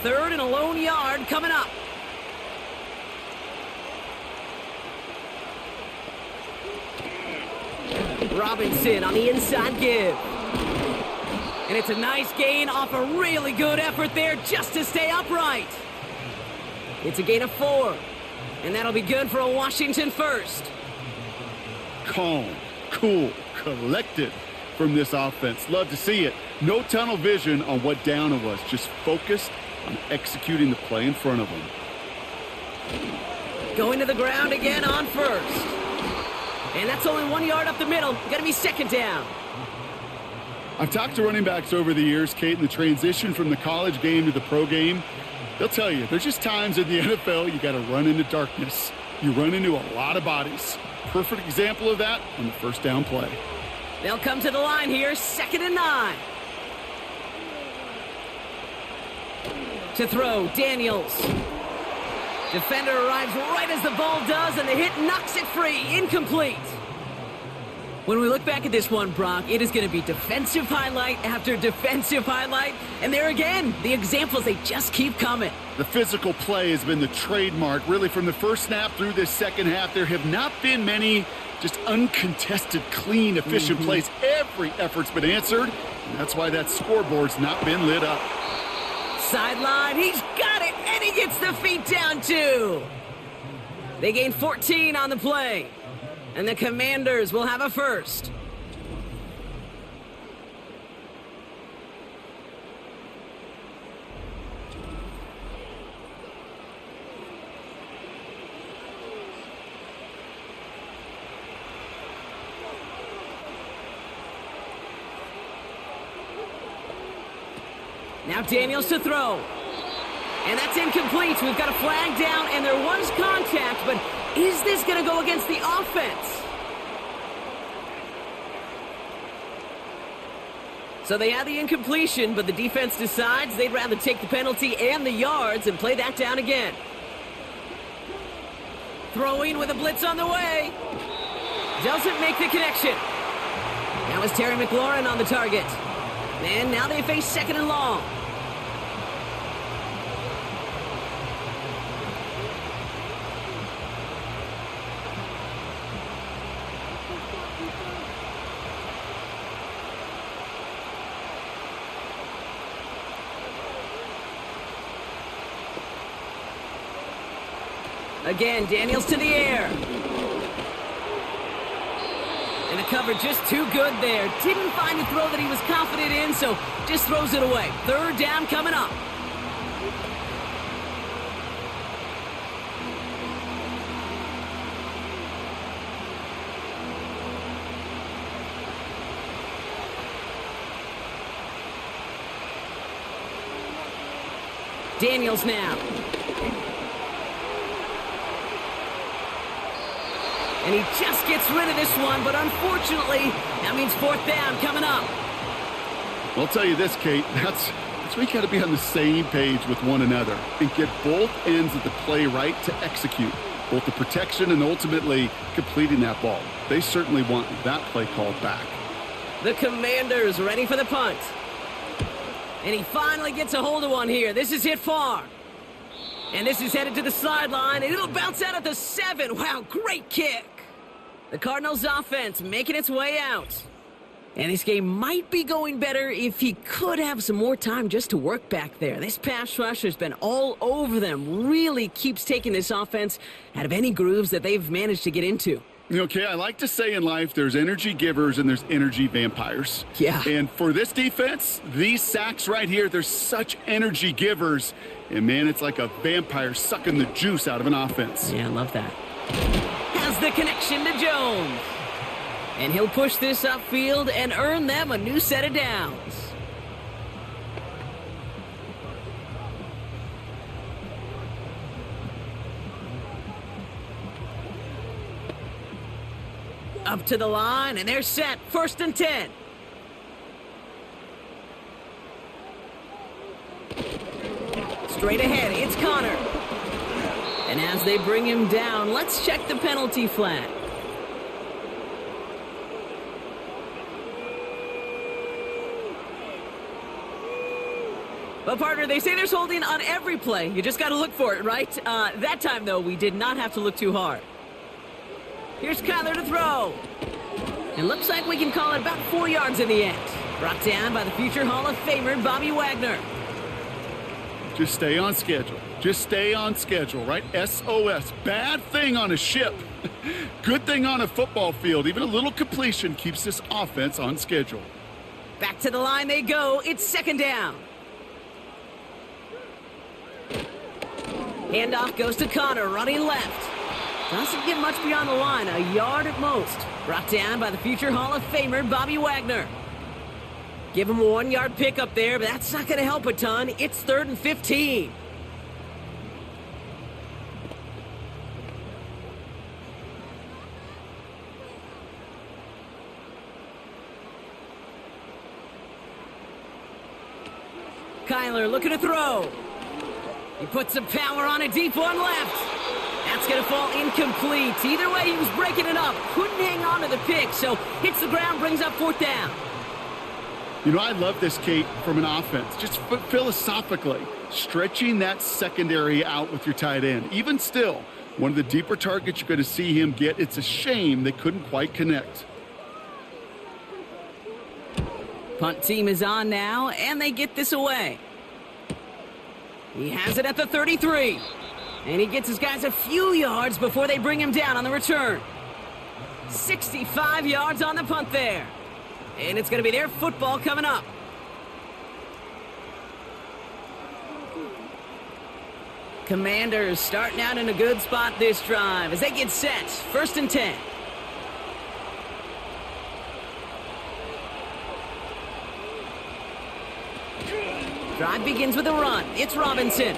3rd and a lone yard coming up. Robinson on the inside give. And it's a nice gain off a really good effort there just to stay upright. It's a gain of 4. And that'll be good for a Washington first. Calm, cool, collected from this offense. Love to see it. No tunnel vision on what down it was. Just focused on executing the play in front of them. Going to the ground again on first. And that's only 1 yard up the middle. Got to be 2nd down. I've talked to running backs over the years, Kate, in the transition from the college game to the pro game. They'll tell you, there's just times in the NFL you got to run into darkness. You run into a lot of bodies. Perfect example of that on the 1st down play. They'll come to the line here, 2nd and 9. To throw, Daniels. Defender arrives right as the ball does, and the hit knocks it free. Incomplete. When we look back at this one, Brock, it is going to be defensive highlight after defensive highlight. And there again, the examples, they just keep coming. The physical play has been the trademark. Really, from the first snap through this second half, there have not been many just uncontested, clean, efficient plays. Every effort's been answered, and that's why that scoreboard's not been lit up. Sideline, he's got it, and he gets the feet down too. They gain 14 on the play, and the Commanders will have a first. Now Daniels to throw. And that's incomplete. We've got a flag down, and there was contact, but is this going to go against the offense? So they had the incompletion, but the defense decides they'd rather take the penalty and the yards and play that down again. Throwing with a blitz on the way. Doesn't make the connection. Now is Terry McLaurin on the target. And now they face 2nd and long. Again, Daniels to the air. And the cover just too good there. Didn't find a throw that he was confident in, so just throws it away. 3rd down coming up. Daniels now. And he just gets rid of this one, but unfortunately, that means 4th down coming up. I'll tell you this, Kate, that's where you got to be on the same page with one another and get both ends of the play right to execute, both the protection and ultimately completing that ball. They certainly want that play called back. The Commanders ready for the punt. And he finally gets a hold of one here. This is hit far. And this is headed to the sideline, and it'll bounce out at the 7. Wow, great kick. The Cardinals offense making its way out. And this game might be going better if he could have some more time just to work back there. This pass rush has been all over them. Really keeps taking this offense out of any grooves that they've managed to get into. Okay, I like to say in life there's energy givers and there's energy vampires. Yeah. And for this defense, these sacks right here, they're such energy givers. And, man, it's like a vampire sucking the juice out of an offense. Yeah, I love that. Has the connection to Jones. And he'll push this upfield and earn them a new set of downs. Up to the line, and they're set. 1st and 10. Straight ahead, it's Connor. And as they bring him down, let's check the penalty flag. Well, partner, they say there's holding on every play. You just got to look for it, right? That time, though, we did not have to look too hard. Here's Kyler to throw. It looks like we can call it about 4 yards in the end. Brought down by the future Hall of Famer, Bobby Wagner. Just stay on schedule. Just stay on schedule, right? SOS. Bad thing on a ship. Good thing on a football field. Even a little completion keeps this offense on schedule. Back to the line they go. It's second down. Handoff goes to Connor, running left. Doesn't get much beyond the line, a yard at most. Brought down by the future Hall of Famer, Bobby Wagner. Give him a 1-yard pickup there, but that's not going to help a ton. It's 3rd and 15. Kyler looking to throw. He puts some power on a deep one left. That's going to fall incomplete. Either way, he was breaking it up. Couldn't hang on to the pick, so hits the ground, brings up 4th down. You know, I love this, Kate, from an offense. Just philosophically, stretching that secondary out with your tight end. Even still, one of the deeper targets you're going to see him get. It's a shame they couldn't quite connect. Punt team is on now, and they get this away. He has it at the 33. And he gets his guys a few yards before they bring him down on the return. 65 yards on the punt there. And it's going to be their football coming up. Commanders starting out in a good spot this drive as they get set. 1st and 10. Drive begins with a run. It's Robinson.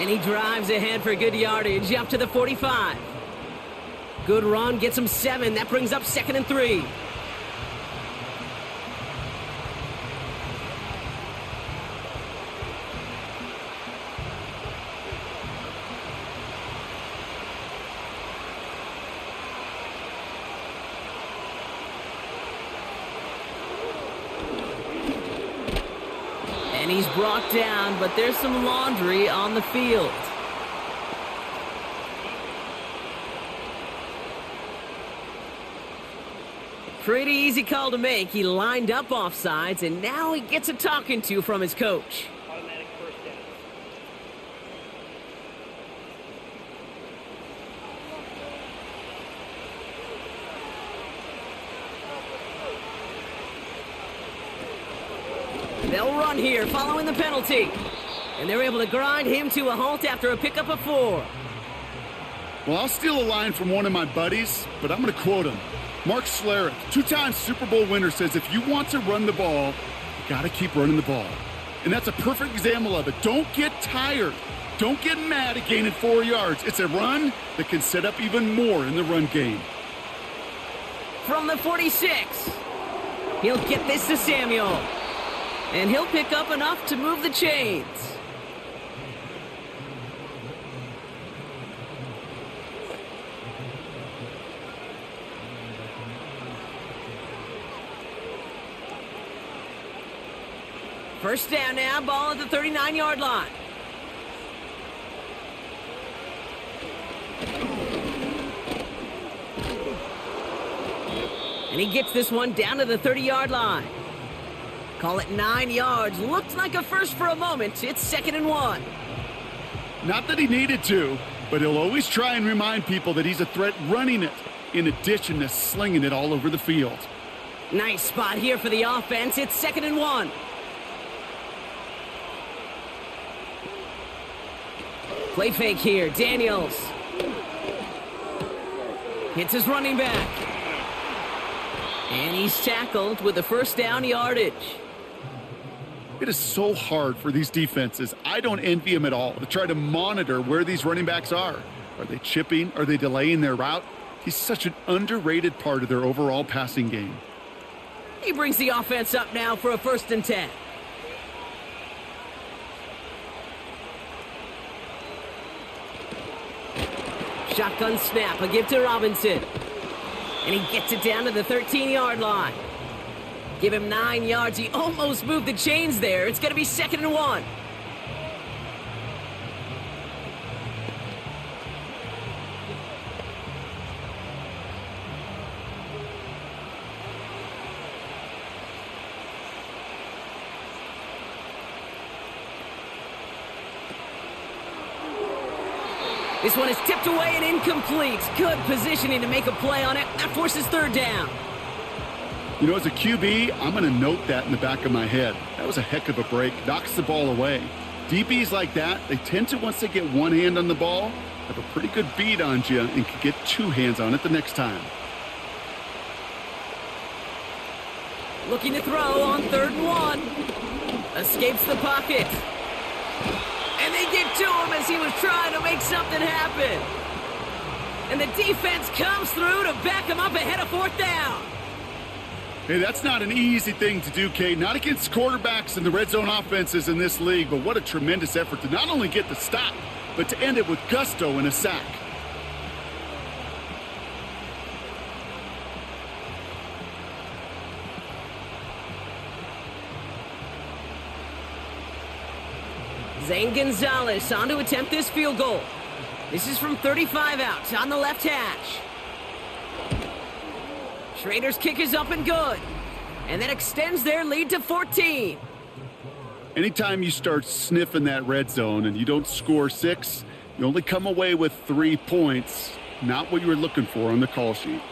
And he drives ahead for good yardage up to the 45. Good run, gets him 7. That brings up 2nd and 3. And he's brought down, but there's some laundry on the field. Pretty easy call to make. He lined up offsides, and now he gets a talking to from his coach. Automatic first down. They'll run here following the penalty. And they're able to grind him to a halt after a pickup of 4. Well, I'll steal a line from one of my buddies, but I'm going to quote him. Mark Schlereth, 2-time Super Bowl winner, says if you want to run the ball, you got to keep running the ball. And that's a perfect example of it. Don't get tired. Don't get mad at gaining 4 yards. It's a run that can set up even more in the run game. From the 46, he'll get this to Samuel. And he'll pick up enough to move the chains. First down now, ball at the 39-yard line. And he gets this one down to the 30-yard line. Call it 9 yards. Looked like a first for a moment. It's 2nd and 1. Not that he needed to, but he'll always try and remind people that he's a threat running it, in addition to slinging it all over the field. Nice spot here for the offense. It's 2nd and 1. Play fake here. Daniels hits his running back. And he's tackled with the first down yardage. It is so hard for these defenses. I don't envy them at all to try to monitor where these running backs are. Are they chipping? Are they delaying their route? He's such an underrated part of their overall passing game. He brings the offense up now for a 1st and 10. Shotgun snap, a give to Robinson. And he gets it down to the 13-yard line. Give him 9 yards. He almost moved the chains there. It's going to be 2nd and 1. This one is tipped away and incomplete. Good positioning to make a play on it. That forces 3rd down. You know, as a QB, I'm going to note that in the back of my head. That was a heck of a break. Knocks the ball away. DBs like that, they tend to, once they get one hand on the ball, have a pretty good beat on you and can get 2 hands on it the next time. Looking to throw on 3rd and 1. Escapes the pocket. And they get to him as he was trying to make something happen. And the defense comes through to back him up ahead of 4th down. Hey, that's not an easy thing to do, Kate. Not against quarterbacks and the red zone offenses in this league, but what a tremendous effort to not only get the stop, but to end it with gusto and a sack. Zane Gonzalez on to attempt this field goal. This is from 35 out on the left hash. Schrader's kick is up and good. And that extends their lead to 14. Anytime you start sniffing that red zone and you don't score 6, you only come away with 3 points. Not what you were looking for on the call sheet.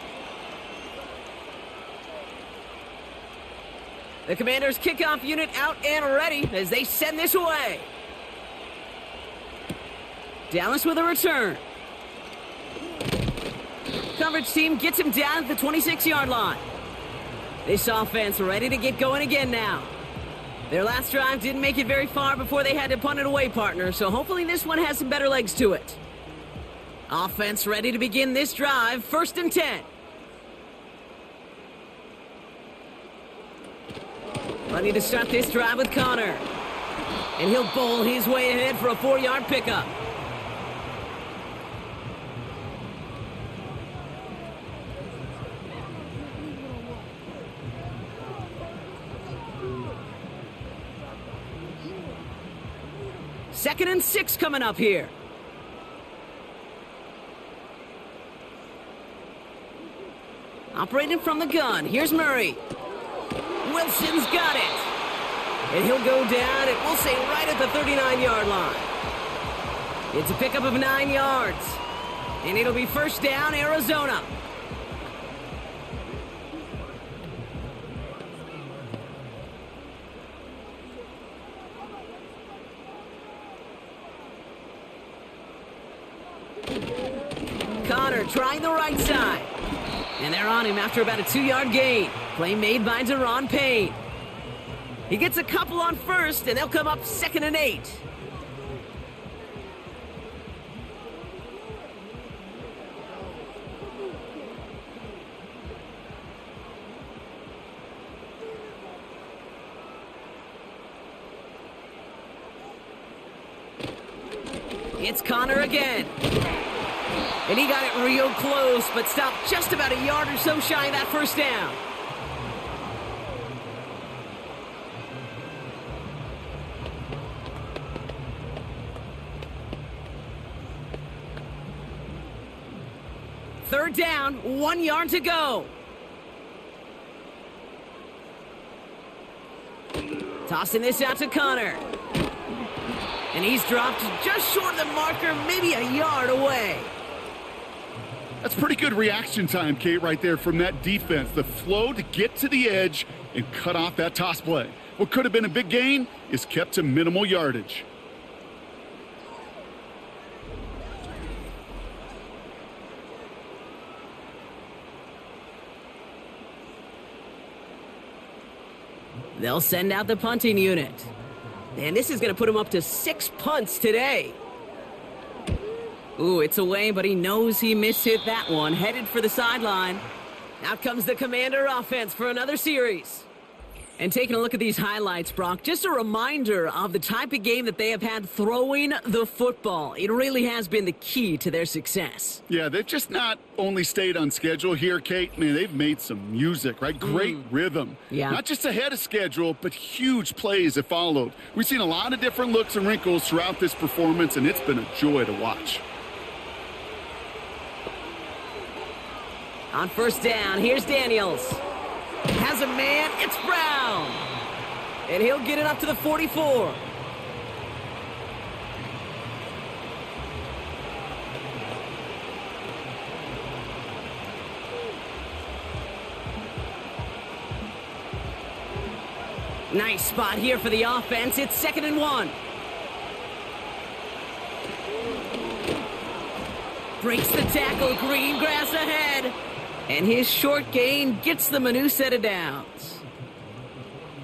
The Commanders' kickoff unit out and ready as they send this away. Dallas with a return. Coverage team gets him down at the 26-yard line. This offense ready to get going again now. Their last drive didn't make it very far before they had to punt it away, partner, so hopefully this one has some better legs to it. Offense ready to begin this drive, 1st and 10. Ready to start this drive with Connor. And he'll bowl his way ahead for a 4-yard pickup. Second and 6 coming up here. Operating from the gun. Here's Murray. Wilson's got it. And he'll go down, and we'll say right at the 39-yard line. It's a pickup of 9 yards. And it'll be 1st down, Arizona. Connor trying the right side. And they're on him after about a 2-yard gain. Play made by Deron Payne. He gets a couple on 1st, and they'll come up 2nd and 8. It's Connor again. And he got it real close, but stopped just about a yard or so shy of that 1st down. Third down, 1 yard to go. Tossing this out to Connor. And he's dropped just short of the marker, maybe a yard away. That's pretty good reaction time, Kate, right there from that defense. The flow to get to the edge and cut off that toss play. What could have been a big gain is kept to minimal yardage. They'll send out the punting unit. And this is going to put him up to 6 punts today. Ooh, it's away, but he knows he mishit that one. Headed for the sideline. Out comes the Commander offense for another series. And taking a look at these highlights, Brock, just a reminder of the type of game that they have had throwing the football. It really has been the key to their success. Yeah, they've just not only stayed on schedule here, Kate. Man, they've made some music, right? Great rhythm. Yeah. Not just ahead of schedule, but huge plays have followed. We've seen a lot of different looks and wrinkles throughout this performance, and it's been a joy to watch. On first down, here's Daniels. Has a man, it's Brown. And he'll get it up to the 44. Nice spot here for the offense. It's 2nd and 1. Breaks the tackle, green grass ahead. And his short gain gets them a new set of downs.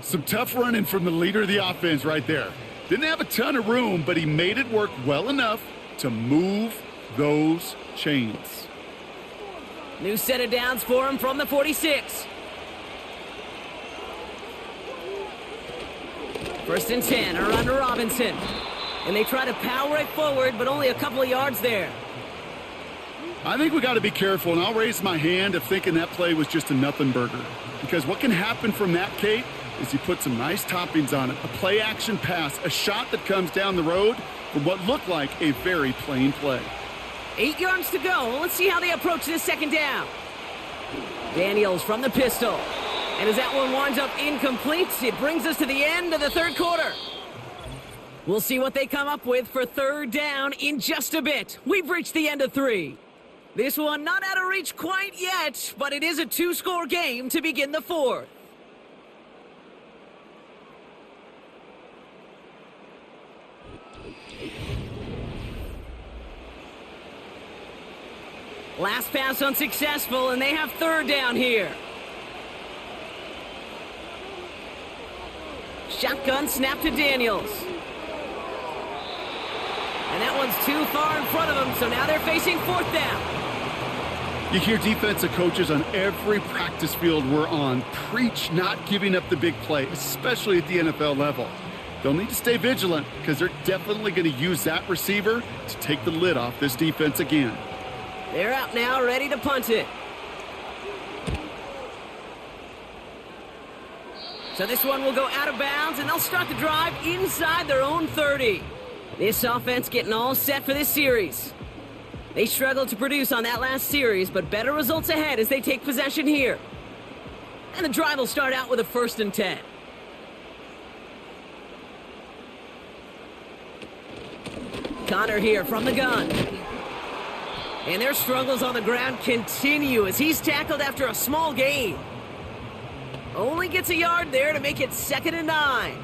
Some tough running from the leader of the offense right there. Didn't have a ton of room, but he made it work well enough to move those chains. New set of downs for him from the 46. 1st and 10, around to Robinson. And they try to power it forward, but only a couple of yards there. I think we got to be careful, and I'll raise my hand of thinking that play was just a nothing burger. Because what can happen from that, Kate, is you put some nice toppings on it. A play-action pass, a shot that comes down the road from what looked like a very plain play. 8 yards to go. Let's see how they approach this 2nd down. Daniels from the pistol. And as that one winds up incomplete, it brings us to the end of the 3rd quarter. We'll see what they come up with for 3rd down in just a bit. We've reached the end of 3. This one not out of reach quite yet, but it is a 2-score game to begin the 4th. Last pass unsuccessful, and they have 3rd down here. Shotgun snap to Daniels. And that one's too far in front of them, so now they're facing 4th down. You hear defensive coaches on every practice field we're on preach not giving up the big play, especially at the NFL level. They'll need to stay vigilant because they're definitely going to use that receiver to take the lid off this defense again. They're out now, ready to punt it. So this one will go out of bounds, and they'll start the drive inside their own 30. This offense getting all set for this series. They struggled to produce on that last series, but better results ahead as they take possession here. And the drive will start out with a 1st and 10. Connor here from the gun. And their struggles on the ground continue as he's tackled after a small gain. Only gets a yard there to make it 2nd and 9.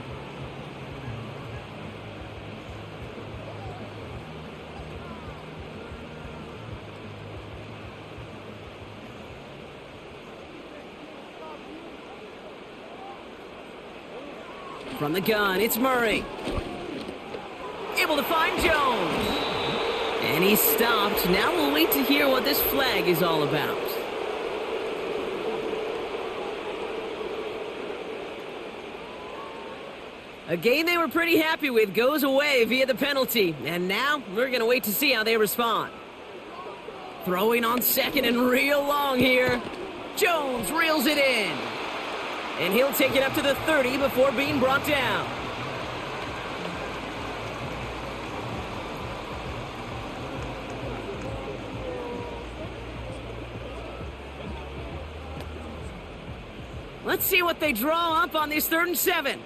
From the gun, it's Murray. Able to find Jones. And he's stopped. Now we'll wait to hear what this flag is all about. A game they were pretty happy with goes away via the penalty. And now we're going to wait to see how they respond. Throwing on 2nd and real long here. Jones reels it in. And he'll take it up to the 30 before being brought down. Let's see what they draw up on this 3rd and 7.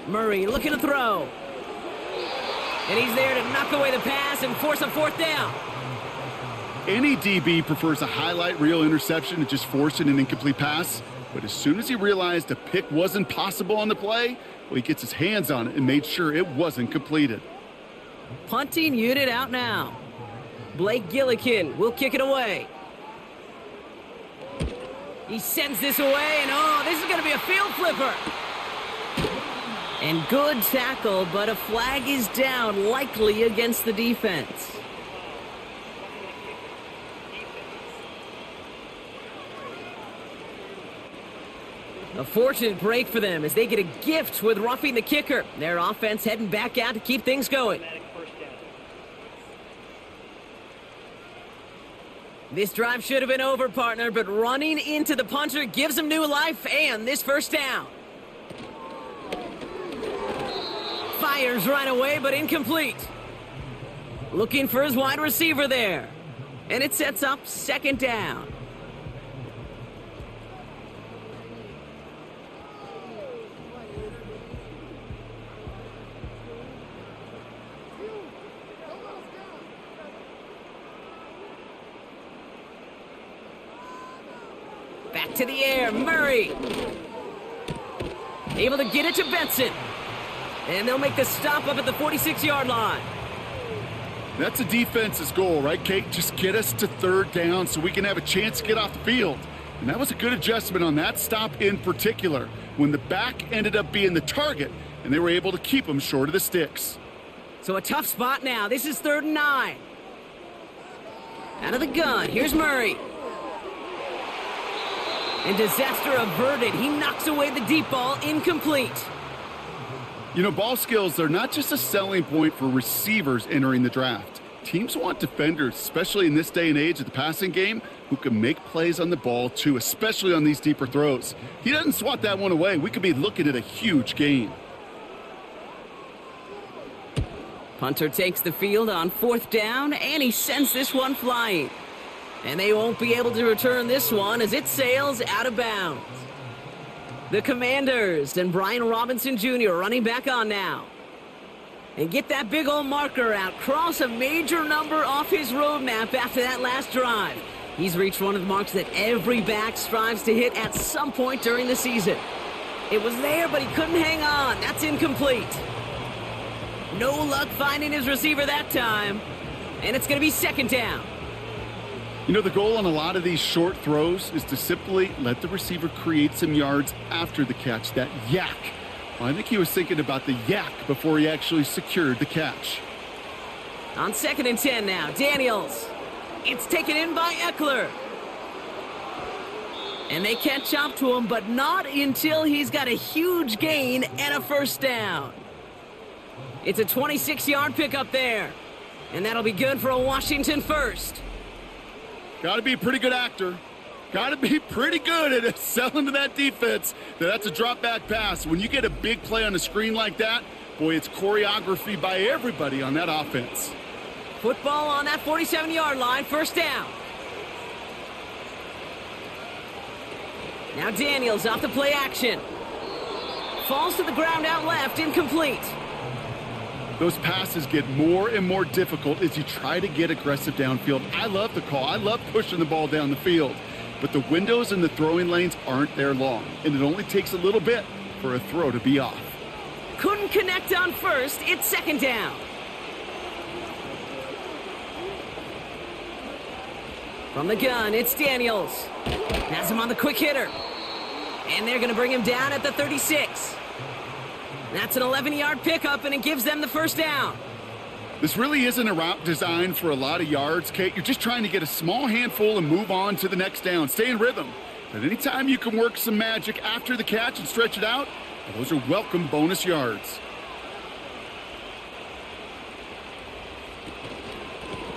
Murray looking to throw. And he's there to knock away the pass and force a 4th down. Any DB prefers a highlight reel interception to just forcing an incomplete pass. But as soon as he realized a pick wasn't possible on the play, well, he gets his hands on it and made sure it wasn't completed. Punting unit out now. Blake Gillikin will kick it away. He sends this away, and oh, this is going to be a field flipper. And good tackle, but a flag is down, likely against the defense. A fortunate break for them as they get a gift with roughing the kicker. Their offense heading back out to keep things going. This drive should have been over, partner, but running into the punter gives them new life and this first down. Fires right away, but incomplete. Looking for his wide receiver there. And it sets up second down. Back to the air, Murray. Able to get it to Benson. And they'll make the stop up at the 46-yard line. That's a defense's goal, right, Kate? Just get us to third down so we can have a chance to get off the field. And that was a good adjustment on that stop in particular, when the back ended up being the target, and they were able to keep him short of the sticks. So a tough spot now. This is 3rd and 9. Out of the gun, here's Murray. And disaster averted. He knocks away the deep ball, incomplete. You know, ball skills are not just a selling point for receivers entering the draft. Teams want defenders, especially in this day and age of the passing game, who can make plays on the ball too, especially on these deeper throws. He doesn't swat that one away. We could be looking at a huge gain. Punter takes the field on 4th down, and he sends this one flying. And they won't be able to return this one as it sails out of bounds. The Commanders and Brian Robinson Jr. running back on now. And get that big old marker out. Cross a major number off his roadmap after that last drive. He's reached one of the marks that every back strives to hit at some point during the season. It was there, but he couldn't hang on. That's incomplete. No luck finding his receiver that time. And it's going to be 2nd down. You know, the goal on a lot of these short throws is to simply let the receiver create some yards after the catch, that yak. Well, I think he was thinking about the yak before he actually secured the catch. On 2nd and 10 now, Daniels. It's taken in by Eckler. And they catch up to him, but not until he's got a huge gain and a first down. It's a 26-yard pickup there. And that'll be good for a Washington first. Got to be a pretty good actor. Got to be pretty good at selling to that defense. That's a drop-back pass. When you get a big play on a screen like that, boy, it's choreography by everybody on that offense. Football on that 47-yard line, first down. Now Daniels off the play action. Falls to the ground out left, incomplete. Those passes get more and more difficult as you try to get aggressive downfield. I love the call. I love pushing the ball down the field. But the windows in the throwing lanes aren't there long, and it only takes a little bit for a throw to be off. Couldn't connect on first. It's 2nd down. From the gun, it's Daniels. Has him on the quick hitter. And they're going to bring him down at the 36. That's an 11-yard pickup, and it gives them the first down. This really isn't a route designed for a lot of yards, Kate. You're just trying to get a small handful and move on to the next down. Stay in rhythm. But anytime you can work some magic after the catch and stretch it out, those are welcome bonus yards.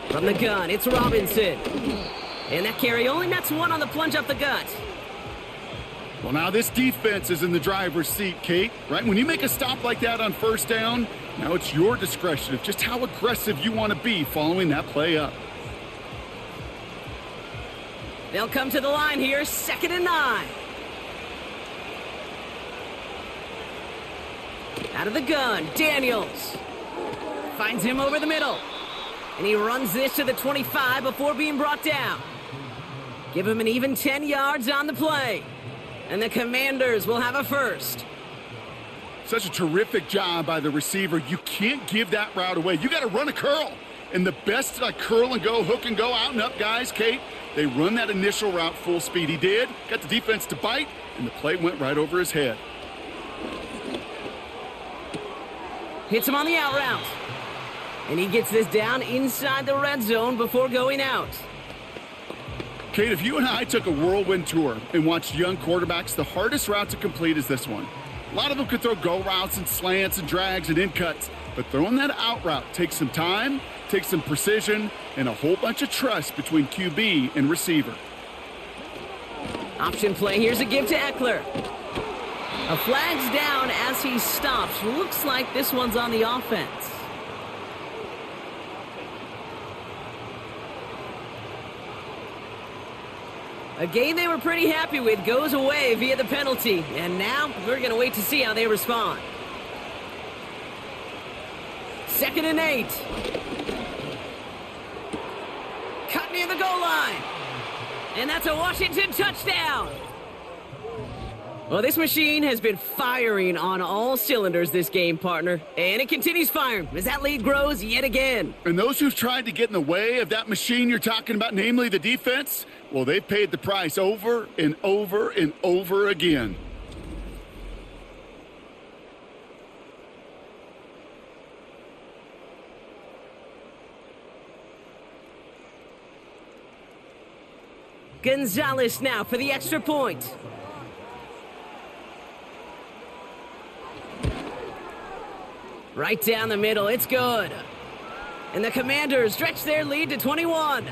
From the gun, it's Robinson. And that carry only nets one on the plunge up the gut. Well, now this defense is in the driver's seat, Kate, right? When you make a stop like that on first down, now it's your discretion of just how aggressive you want to be following that play up. They'll come to the line here, 2nd and 9. Out of the gun, Daniels. Finds him over the middle. And he runs this to the 25 before being brought down. Give him an even 10 yards on the play. And the Commanders will have a first. Such a terrific job by the receiver. You can't give that route away. You got to run a curl. And the best curl and go, hook and go, out and up guys, Kate, they run that initial route full speed. He did. Got the defense to bite, and the play went right over his head. Hits him on the out route. And he gets this down inside the red zone before going out. Kate, if you and I took a whirlwind tour and watched young quarterbacks, the hardest route to complete is this one. A lot of them could throw go routes and slants and drags and in cuts, but throwing that out route takes some time, takes some precision, and a whole bunch of trust between QB and receiver. Option play. Here's a give to Eckler. A flag's down as he stops. Looks like this one's on the offense. A game they were pretty happy with goes away via the penalty. And now we're going to wait to see how they respond. 2nd and 8. Cut near the goal line. And that's a Washington touchdown. Well, this machine has been firing on all cylinders this game, partner. And it continues firing as that lead grows yet again. And those who've tried to get in the way of that machine you're talking about, namely the defense, well, they've paid the price over and over and over again. Gonzalez now for the extra point. Right down the middle, it's good. And the Commanders stretch their lead to 21.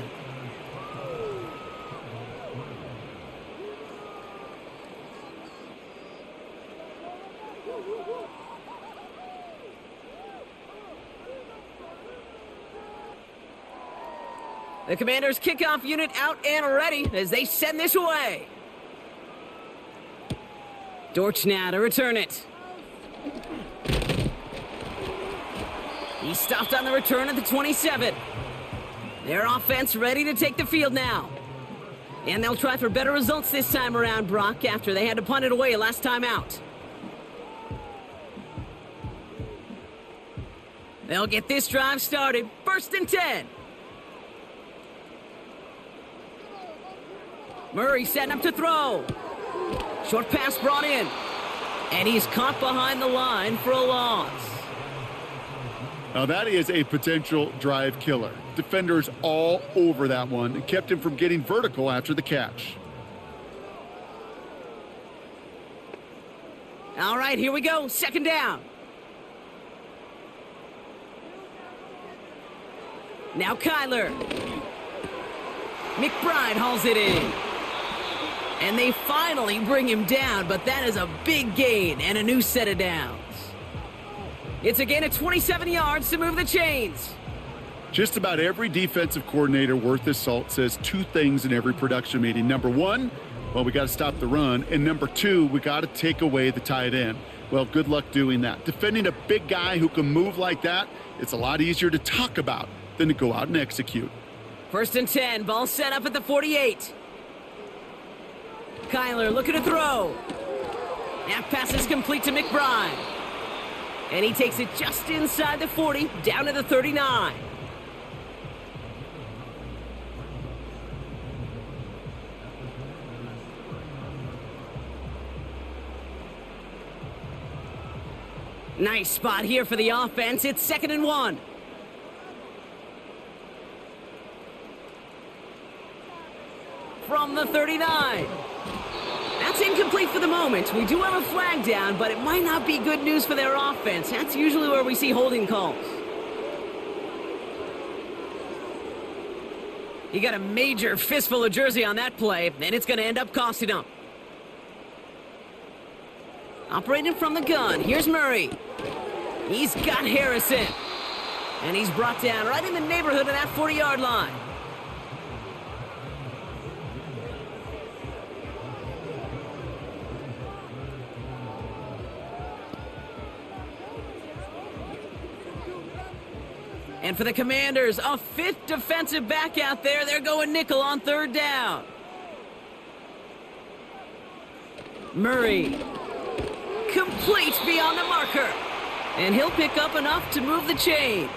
The Commanders' kickoff unit out and ready as they send this away. Dortch now to return it. He stopped on the return at the 27. Their offense ready to take the field now. And they'll try for better results this time around, Brock, after they had to punt it away last time out. They'll get this drive started. 1st and 10. Murray setting up to throw. Short pass brought in. And he's caught behind the line for a loss. Now that is a potential drive killer. Defenders all over that one and kept him from getting vertical after the catch. All right, here we go. 2nd down. Now Kyler. McBride hauls it in. And they finally bring him down, but that is a big gain and a new set of downs. It's a gain of 27 yards to move the chains. Just about every defensive coordinator worth his salt says two things in every production meeting. Number one, well, we got to stop the run. And number two, we got to take away the tight end. Well, good luck doing that. Defending a big guy who can move like that, it's a lot easier to talk about than to go out and execute. 1st and 10, ball set up at the 48. Kyler looking to throw. That pass is complete to McBride. And he takes it just inside the 40, down to the 39. Nice spot here for the offense. It's 2nd and 1. From the 39. That's incomplete for the moment. We do have a flag down, but it might not be good news for their offense. That's usually where we see holding calls. He got a major fistful of jersey on that play, and it's going to end up costing him. Operating from the gun, here's Murray. He's got Harrison. And he's brought down right in the neighborhood of that 40-yard line. And for the Commanders, a 5th defensive back out there. They're going nickel on 3rd down. Murray. Complete beyond the marker. And he'll pick up enough to move the chains.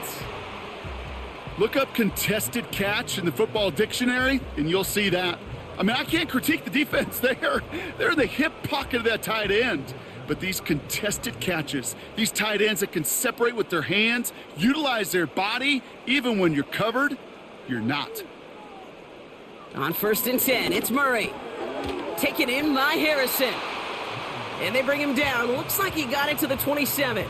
Look up contested catch in the football dictionary, and you'll see that. I mean, I can't critique the defense there. They're in the hip pocket of that tight end. But these contested catches, these tight ends that can separate with their hands, utilize their body, even when you're covered, you're not. On 1st and 10, it's Murray. Taken in by Harrison. And they bring him down. Looks like he got it to the 27.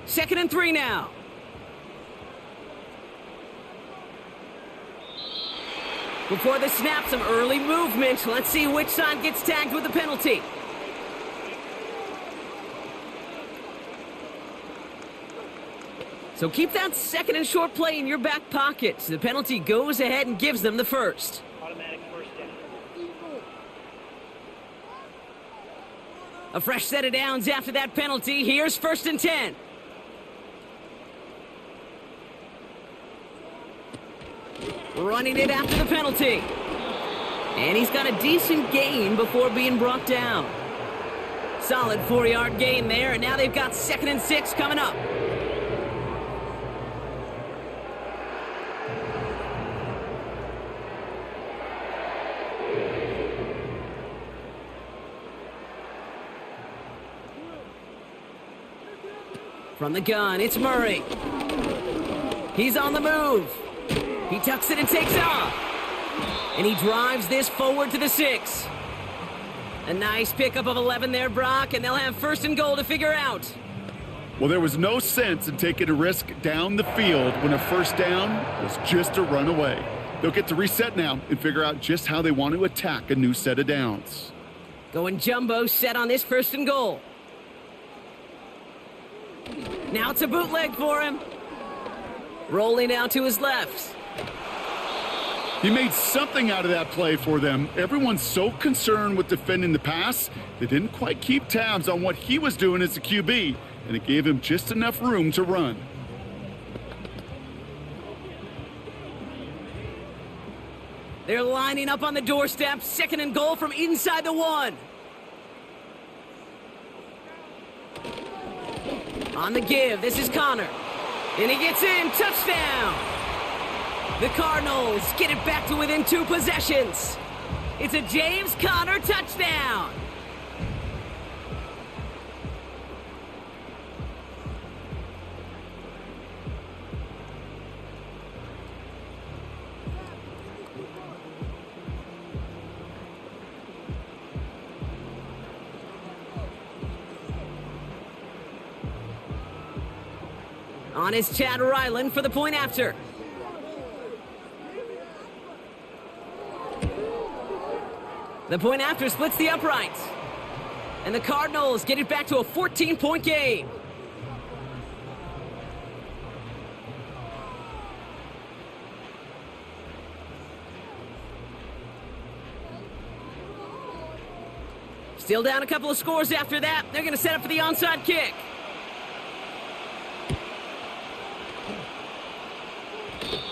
Second and 3 now. Before the snap, some early movement. Let's see which side gets tagged with the penalty. So keep that second and short play in your back pocket. The penalty goes ahead and gives them the first. Automatic first down. A fresh set of downs after that penalty. Here's 1st and 10. Running it after the penalty. And he's got a decent gain before being brought down. Solid 4-yard gain there, and now they've got 2nd and 6 coming up. From the gun, it's Murray. He's on the move. He tucks it and takes off. And he drives this forward to the 6. A nice pickup of 11 there, Brock, and they'll have 1st and goal to figure out. Well, there was no sense in taking a risk down the field when a first down was just a run away. They'll get to reset now and figure out just how they want to attack a new set of downs. Going jumbo set on this 1st and goal. Now it's a bootleg for him. Rolling out to his left. He made something out of that play for them. Everyone's so concerned with defending the pass, they didn't quite keep tabs on what he was doing as a QB, and it gave him just enough room to run. They're lining up on the doorstep. 2nd and goal from inside the 1. On the give, this is Connor. And he gets in, touchdown! The Cardinals get it back to within 2 possessions. It's a James Conner touchdown! On is Chad Ryland for the point after. The point after splits the uprights. And the Cardinals get it back to a 14-point game. Still down a couple of scores after that. They're going to set up for the onside kick.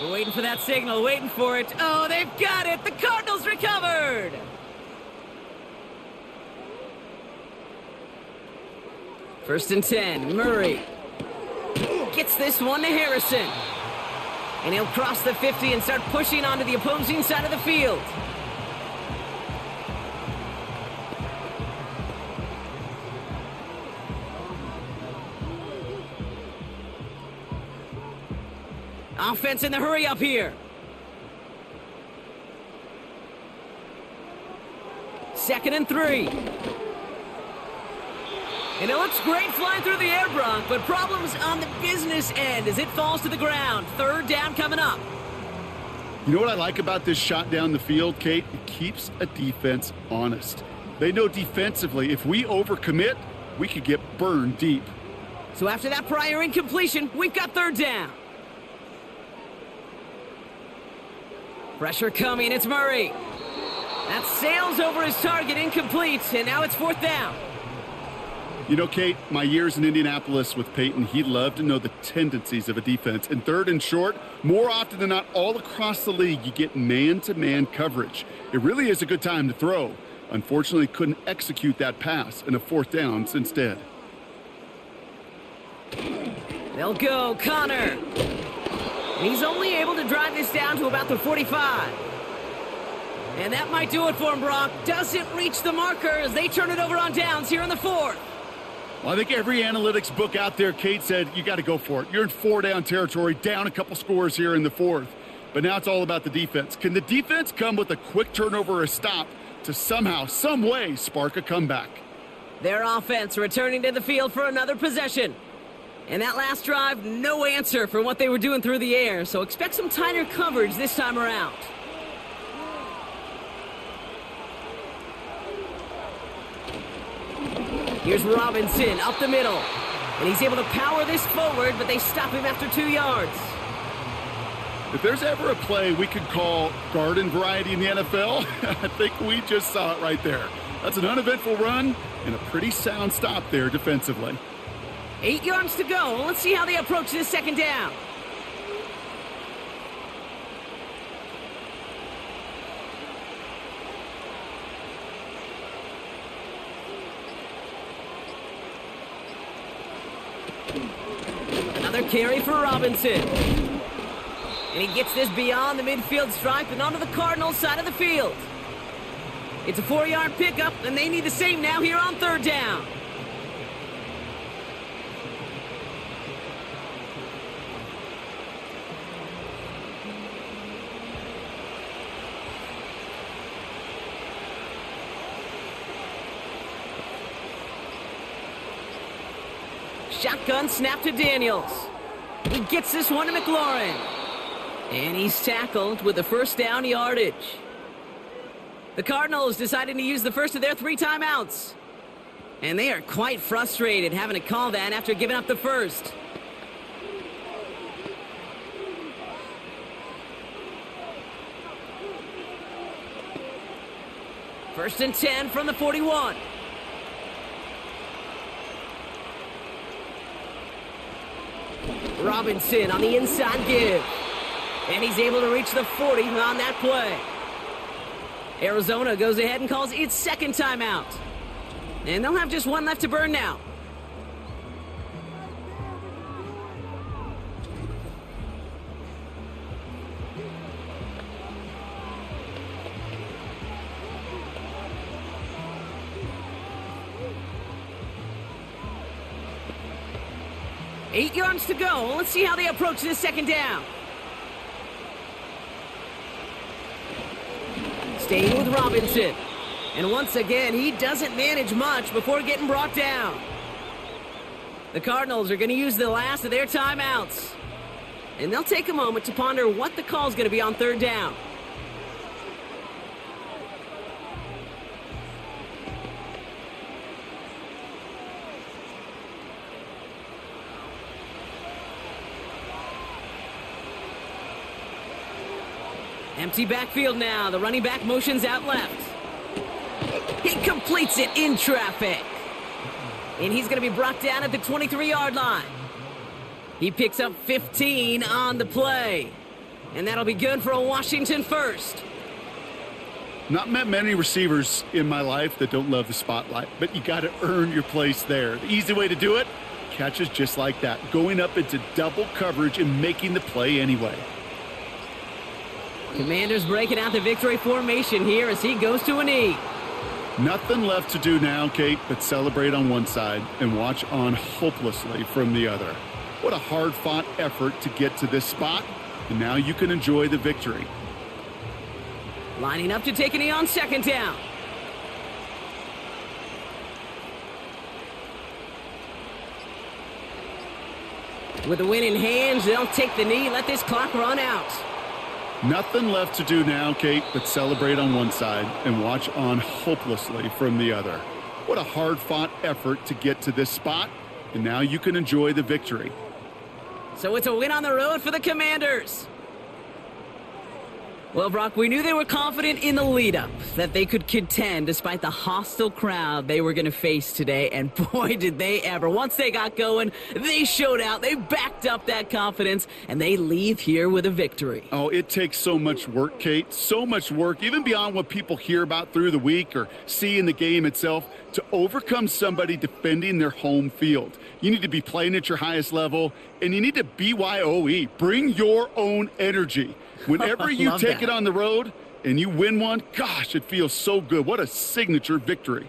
We're waiting for that signal, waiting for it. Oh, they've got it! The Cardinals recovered! First and 10, Murray gets this one to Harrison. And he'll cross the 50 and start pushing onto the opposing side of the field. Offense in the hurry up here. 2nd and 3. And it looks great flying through the air, Brock, but problems on the business end as it falls to the ground. 3rd down coming up. You know what I like about this shot down the field, Kate? It keeps a defense honest. They know defensively, if we overcommit, we could get burned deep. So after that prior incompletion, we've got 3rd down. Pressure coming, it's Murray. That sails over his target, incomplete, and now it's 4th down. You know, Kate, my years in Indianapolis with Peyton, he loved to know the tendencies of a defense. And 3rd and short, more often than not, all across the league, you get man-to-man coverage. It really is a good time to throw. Unfortunately, couldn't execute that pass, and a 4th down instead. They'll go, Connor. And he's only able to drive this down to about the 45. And that might do it for him, Brock. Doesn't reach the marker as they turn it over on downs here in the fourth. Well, I think every analytics book out there, Kate, said you got to go for it. You're in 4-down territory, down a couple scores here in the fourth. But now it's all about the defense. Can the defense come with a quick turnover or a stop to somehow, some way, spark a comeback? Their offense returning to the field for another possession. And that last drive, no answer for what they were doing through the air. So expect some tighter coverage this time around. Here's Robinson up the middle. And he's able to power this forward, but they stop him after 2 yards. If there's ever a play we could call garden variety in the NFL, I think we just saw it right there. That's an uneventful run and a pretty sound stop there defensively. 8 yards to go. Let's see how they approach this second down. Another carry for Robinson. And he gets this beyond the midfield stripe and onto the Cardinals side of the field. It's a 4-yard pickup, and they need the same now here on third down. Shotgun snap to Daniels. He gets this one to McLaurin. And he's tackled with the first down yardage. The Cardinals decided to use the first of their 3 timeouts. And they are quite frustrated having to call that after giving up the first. First and 10 from the 41. Robinson on the inside give. And he's able to reach the 40 on that play. Arizona goes ahead and calls its second timeout. And they'll have just one left to burn now. Eight yards to go. Let's see how they approach this second down. Staying with Robinson. And once again, he doesn't manage much before getting brought down. The Cardinals are going to use the last of their timeouts. And they'll take a moment to ponder what the call is going to be on third down. Empty backfield now. The running back motions out left. He completes it in traffic. And he's going to be brought down at the 23-yard line. He picks up 15 on the play. And that'll be good for a Washington first. Not met many receivers in my life that don't love the spotlight, but you got to earn your place there. The easy way to do it, catches just like that, going up into double coverage and making the play anyway. Commanders breaking out the victory formation here as he goes to a knee. Nothing left to do now, Kate, but celebrate on one side and watch on hopelessly from the other. What a hard-fought effort to get to this spot, and now you can enjoy the victory. Lining up to take a knee on second down. With the win in hands, they'll take the knee, let this clock run out. Nothing left to do now, Kate, but celebrate on one side and watch on hopelessly from the other. What a hard-fought effort to get to this spot, and now you can enjoy the victory. So it's a win on the road for the Commanders. Well, Brock, we knew they were confident in the lead-up, that they could contend despite the hostile crowd they were going to face today. And boy, did they ever. Once they got going, they showed out. They backed up that confidence, and they leave here with a victory. Oh, it takes so much work, Kate, so much work, even beyond what people hear about through the week or see in the game itself, to overcome somebody defending their home field. You need to be playing at your highest level, and you need to BYOE. Bring your own energy. Whenever you take it on the road, and you win one, gosh, it feels so good. What a signature victory.